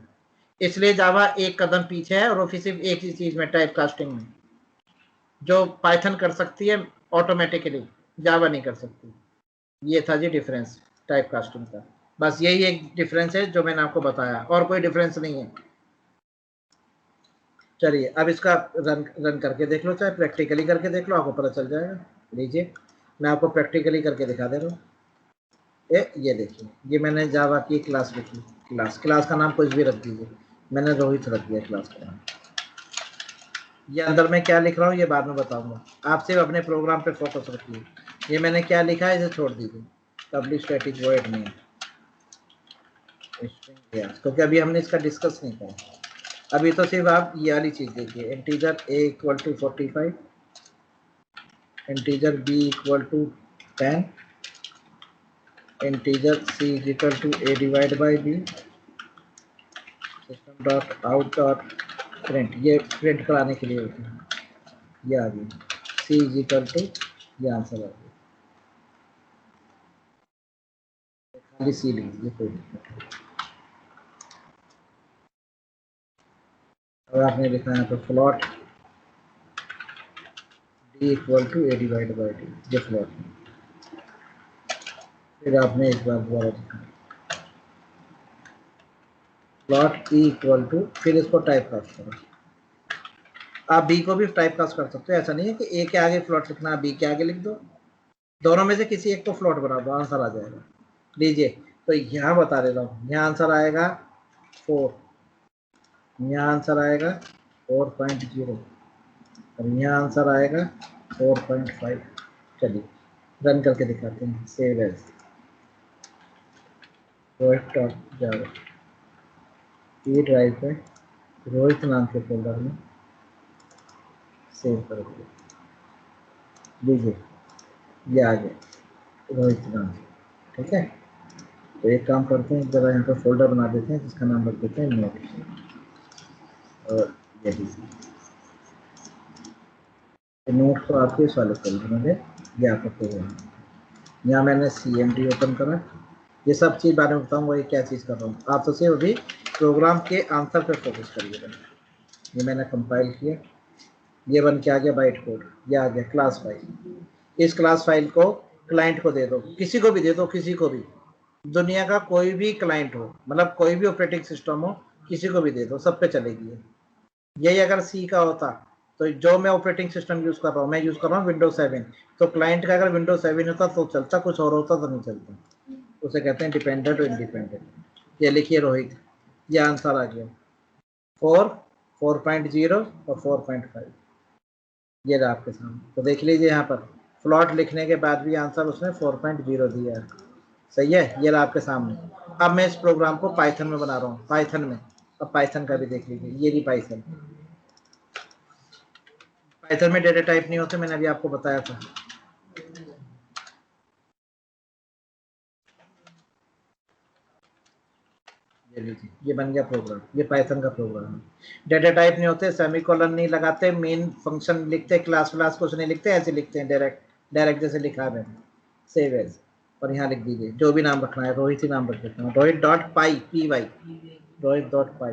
इसलिए जावा एक कदम पीछे है, और वो सिर्फ एक ही चीज में, टाइप कास्टिंग में, जो पाइथन कर सकती है ऑटोमेटिकली, जावा नहीं कर सकती। ये था जी डिफरेंस टाइप कास्टिंग का, बस यही एक डिफरेंस है जो मैंने आपको बताया, और कोई डिफरेंस नहीं है। चलिए अब इसका रन करके देख लो, चाहे प्रैक्टिकली करके देख लो, आपको पता चल जाएगा। लीजिए मैं आपको प्रैक्टिकली करके दिखा दे रहा हूँ। ये देखिए, ये मैंने जावा की क्लास लिखी, क्लास का नाम कुछ भी रख दीजिए, मैंने रोहित रख दिया क्लास का नाम। ये अंदर में क्या लिख रहा हूँ ये बाद में बताऊंगा, आप सिर्फ अपने प्रोग्राम पे फोकस रखिए। ये मैंने क्या लिखा है इसे छोड़ दीजिए, पब्लिक स्टैटिक वॉइड में, क्योंकि अभी हमने इसका डिस्कस नहीं किया। अभी तो सिर्फ आप ये वाली चीज देखिए, integer a equal to 45, integer b equal to 10, integer c is equal to a divide by b, system dot out dot print, ये प्रिंट कराने के लिए होती है, ये आ गई c इज इक्वल टू, ये आंसर आ गया, खाली c लिख दीजिए, कोई दिक्कत नहीं। और आपने लिखा है तो float d equal to a divide by d, ये फ्लॉट है। फिर आपने एक बार दोबारा लिखा प्लॉट ई इक्वल टू, फिर इसको टाइप कास्ट करो, आप बी को भी टाइप कास्ट कर सकते हो, ऐसा नहीं है कि ए के आगे फ्लोट लिखना है, बी के आगे लिख दो, दोनों में से किसी एक को फ्लोट बना दो, आंसर आ जाएगा। लीजिए, तो यहाँ बता देता हूँ, यहाँ आंसर आएगा 4, यहाँ आंसर आएगा 4.0 और यहाँ आंसर आएगा 4.5। चलिए रन करके दिखाते हैं। सेव एज रोहित जावा, ये ड्राइव पे रोहित नाम के फोल्डर में सेव कर दिया। लीजिए ये आ गया रोहित नाम से, ठीक है। तो एक काम करते हैं, जरा यहाँ पे फोल्डर बना देते हैं जिसका नाम रख देते हैं नोट, और यही नोट तो आपके इस वाले फोल्डर में ये आपका प्रोग्राम, यहाँ मैंने CMD ओपन करा। ये सब चीज़ बारे में बताऊँगा, ये क्या चीज़ कर रहा हूँ। आप तो सिर्फ अभी प्रोग्राम के आंसर पे फोकस करिएगा। ये मैंने कंपाइल किया, ये बन के आ गया बाइट कोड, ये आ गया क्लास फाइल। इस क्लास फाइल को क्लाइंट को दे दो, किसी को भी दे दो, किसी को भी, दुनिया का कोई भी क्लाइंट हो, मतलब कोई भी ऑपरेटिंग सिस्टम हो, किसी को भी दे दो, सब पे चलेगी ये। यही अगर सी का होता, तो जो मैं ऑपरेटिंग सिस्टम यूज कर रहा हूँ, मैं यूज कर रहा हूँ विंडोज 7, तो क्लाइंट का अगर विंडोज 7 होता तो चलता, कुछ और होता तो नहीं चलता। उसे कहते हैं डिपेंडेंट और इंडिपेंडेंट। ये लिखिए रोहित, ये आंसर आ गया 4, 4.0 और 4.5, ये रहा आपके सामने। तो देख लीजिए यहाँ पर फ्लॉट लिखने के बाद भी आंसर उसने 4.0 दिया है, सही है। ये रहा आपके सामने। अब मैं इस प्रोग्राम को पाइथन में बना रहा हूँ, पाइथन में। अब पाइथन का भी देख लीजिए, ये भी पाइथन। पाइथन में डेटा टाइप नहीं होते, मैंने अभी आपको बताया था। ये लीजिए, ये बन गया प्रोग्राम, ये पाइथन का प्रोग्राम है। डेटा टाइप नहीं होते, सेमीकोलन नहीं लगाते, मेन फंक्शन लिखते, क्लास कुछ नहीं लिखते, ऐसे लिखते हैं डायरेक्ट जैसे लिखा है मैंने, सेव एज। और यहाँ लिख दीजिए जो भी नाम रखना है, रोहित ही नाम रख देता हूँ, rohit.py, rohit.py।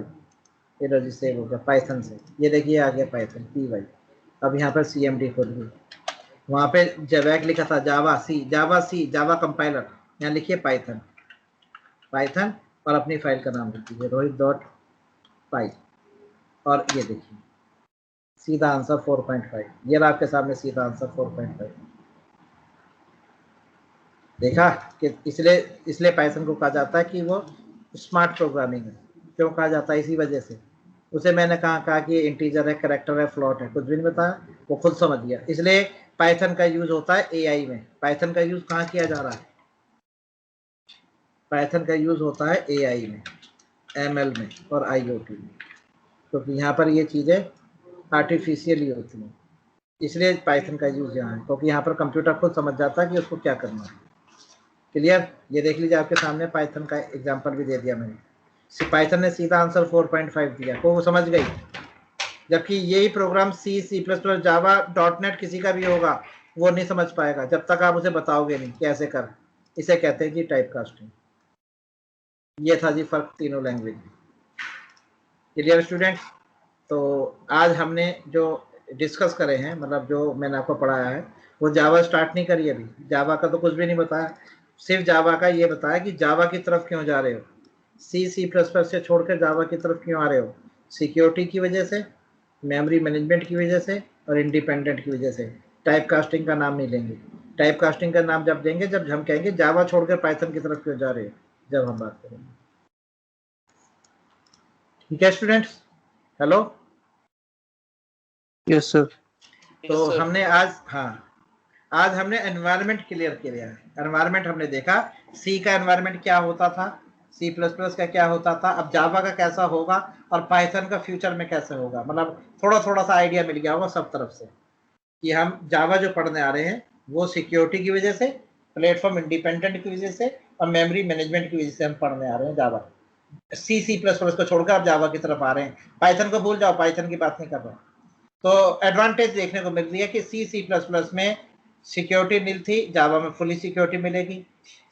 ये लो जी, सेव हो गया पाइथन से। ये देखिए आ गया पाइथन py। अब यहाँ पर CMD खोलिए, वहाँ पे जैक लिखा था जावा सी, जावा कंपाइलर, यहाँ लिखिए पाइथन और अपनी फाइल का नाम लिख दीजिए rohit.py। और ये देखिए सीधा आंसर 4.5, ये रहा आपके सामने सीधा आंसर 4.5। देखा कि इसलिए पाइथन को कहा जाता है कि वो स्मार्ट प्रोग्रामिंग है। क्यों कहा जाता है? इसी वजह से। उसे मैंने कहा कि इंटीजर है, कैरेक्टर है, फ्लॉट है, कुछ भी नहीं बताया, वो खुद समझ गया। इसलिए पाइथन का यूज होता है AI में। पाइथन का यूज कहाँ किया जा रहा है? पाइथन का यूज होता है AI में, ML में और IoT में, क्योंकि यहाँ पर ये चीज़ें आर्टिफिशियली होती हैं। इसलिए पाइथन का यूज यहाँ है, क्योंकि यहाँ पर कंप्यूटर खुद समझ जाता है कि उसको क्या करना है। क्लियर? ये देख लीजिए आपके सामने पाइथन का एग्जांपल भी दे दिया मैंने। पाइथन ने सीधा आंसर 4.5 दिया, को वो समझ गई। जबकि यही प्रोग्राम C++, जावा, .NET किसी का भी होगा, वो नहीं समझ पाएगा जब तक आप उसे बताओगे नहीं कैसे कर। इसे कहते हैं जी टाइप कास्टिंग। ये था जी फर्क तीनों लैंग्वेज में। Clear students? तो आज हमने जो डिस्कस करे हैं, मतलब जो मैंने आपको पढ़ाया है, वो जावा स्टार्ट नहीं करी अभी। जावा का तो कुछ भी नहीं बताया, सिर्फ जावा का ये बताया कि जावा की तरफ क्यों जा रहे हो, C++ से छोड़कर जावा की तरफ क्यों आ रहे हो। सिक्योरिटी की वजह से, मेमोरी मैनेजमेंट की वजह से और इंडिपेंडेंट की वजह से। टाइप कास्टिंग का नाम नहीं लेंगे। टाइप कास्टिंग का नाम जब देंगे जब हम कहेंगे जावा छोड़कर पाइथन की तरफ क्यों जा रहे हो, जब हम बात करेंगे। ठीक है स्टूडेंट्स? हेलो? Yes sir. तो हमने आज हमने एनवायरनमेंट क्लियर किया है। एनवायरनमेंट हमने देखा, सी का एनवायरनमेंट क्या होता था, C++ का क्या होता था, अब जावा का कैसा होगा और पाइथन का फ्यूचर में कैसे होगा। मतलब थोड़ा सा आइडिया मिल गया होगा सब तरफ से कि हम जावा जो पढ़ने आ रहे हैं वो सिक्योरिटी की वजह से, प्लेटफॉर्म इंडिपेंडेंट की वजह से और मेमोरी मैनेजमेंट की वजह से हम पढ़ने आ रहे हैं जावा। C++ को छोड़कर आप जावा की तरफ आ रहे हैं। पाइथन को भूल जाओ, पाइथन की बात नहीं कर रहा। तो एडवांटेज देखने को मिल रही है कि C++ में सिक्योरिटी नील थी, जावा में फुली सिक्योरिटी मिलेगी।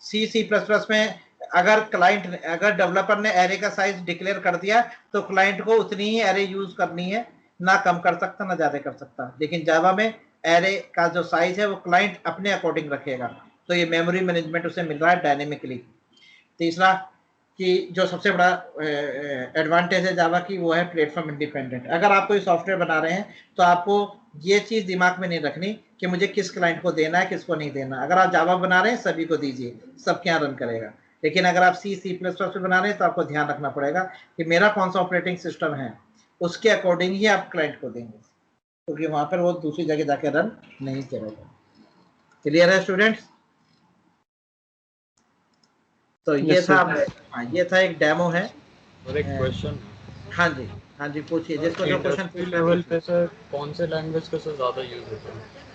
C++ में अगर डेवलपर ने एरे का साइज डिक्लेयर कर दिया तो क्लाइंट को उतनी ही एरे यूज करनी है, ना कम कर सकता ना ज्यादा कर सकता। लेकिन जावा में एरे का जो साइज है वो क्लाइंट अपने अकॉर्डिंग रखेगा, तो ये मेमोरी मैनेजमेंट उसे मिल रहा है डायनेमिकली। तीसरा, कि जो सबसे बड़ा एडवांटेज है जावा की वो है प्लेटफॉर्म इंडिपेंडेंट। अगर आप कोई सॉफ्टवेयर बना रहे हैं तो आपको ये चीज दिमाग में नहीं रखनी कि मुझे किस क्लाइंट को देना है किसको नहीं देना। अगर आप जावा बना रहे हैं सभी को दीजिए, सबके यहाँ रन करेगा। लेकिन अगर आप सी प्लस प्लस पे बना रहे हैं तो आपको ध्यान रखना पड़ेगा कि मेरा कौन सा ऑपरेटिंग सिस्टम है, उसके अकॉर्डिंग ही आप क्लाइंट को देंगे, क्योंकि वहां पर वो दूसरी जगह जाके रन नहीं करेगा। क्लियर है स्टूडेंट्स? तो ये था हाँ, ये था एक डेमो है। और एक क्वेश्चन। हाँ जी, हाँ जी, पूछिए जिसको जो क्वेश्चन इंडस्ट्री लेवल पे सर कौन से लैंग्वेज का सर ज़्यादा यूज होता है?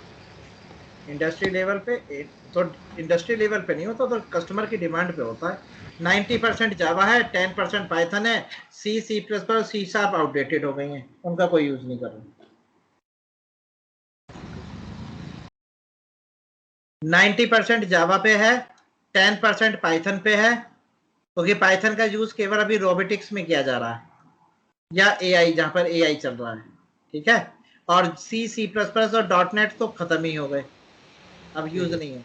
इंडस्ट्री लेवल पे तो इंडस्ट्री लेवल पे नहीं होता, तो कस्टमर की डिमांड पे होता है। 90% जावा है, 10% पाइथन है, C plus plus, C sharp outdated हो गई हैं, उनका कोई यूज नहीं कर रहा। 90% जावा पे है, 10% पाइथन पे है, क्योंकि पाइथन का यूज केवल अभी रोबोटिक्स में किया जा रहा है या एआई, जहां पर एआई चल रहा है, ठीक है। और सी प्लस प्लस और .NET तो खत्म ही हो गए, अब यूज नहीं है।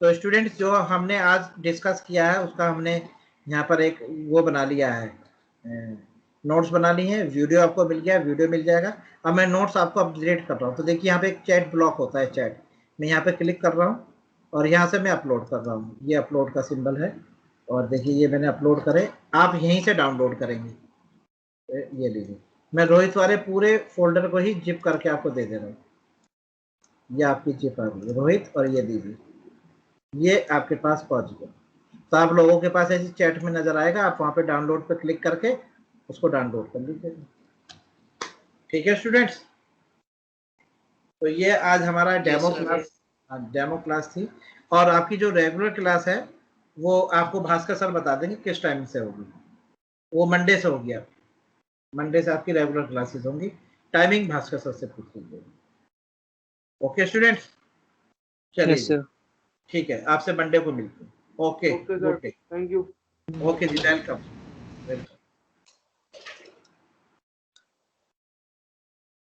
तो स्टूडेंट्स जो हमने आज डिस्कस किया है उसका हमने यहाँ पर एक वो बना लिया है, नोट्स बना ली हैं, वीडियो आपको मिल गया, वीडियो मिल जाएगा। अब मैं नोट्स आपको अपडेट कर रहा हूँ। तो देखिए यहाँ पे एक चैट ब्लॉक होता है, चैट, मैं यहाँ पे क्लिक कर रहा हूँ और यहाँ से मैं अपलोड कर रहा हूँ, ये अपलोड का सिंबल है। और देखिए ये मैंने अपलोड करे, आप यहीं से डाउनलोड करेंगे। ये लीजिए, मैं रोहित वाले पूरे फोल्डर को ही जिप करके आपको दे दे रहा हूँ। ये आपकी जिप आ गई रोहित, और ये दीजिए, ये आपके पास पहुंच गया। तो आप लोगों के पास ऐसी चैट में नजर आएगा, आप वहां पे डाउनलोड पे क्लिक करके उसको डाउनलोड कर लीजिएगा। ठीक है स्टूडेंट्स? तो ये आज हमारा डेमो क्लास थी। और आपकी जो रेगुलर क्लास है वो आपको भास्कर सर बता देंगे किस टाइम से होगी। वो मंडे से होगी, आप मंडे से आपकी रेगुलर क्लासेस होंगी। टाइमिंग भास्कर सर से पूछ लीजिएगा। ओके स्टूडेंट्स, चलिए ठीक है, आपसे मंडे को मिलते हैं। Okay, okay good sir, day. Thank you. Okay जी, वेलकम।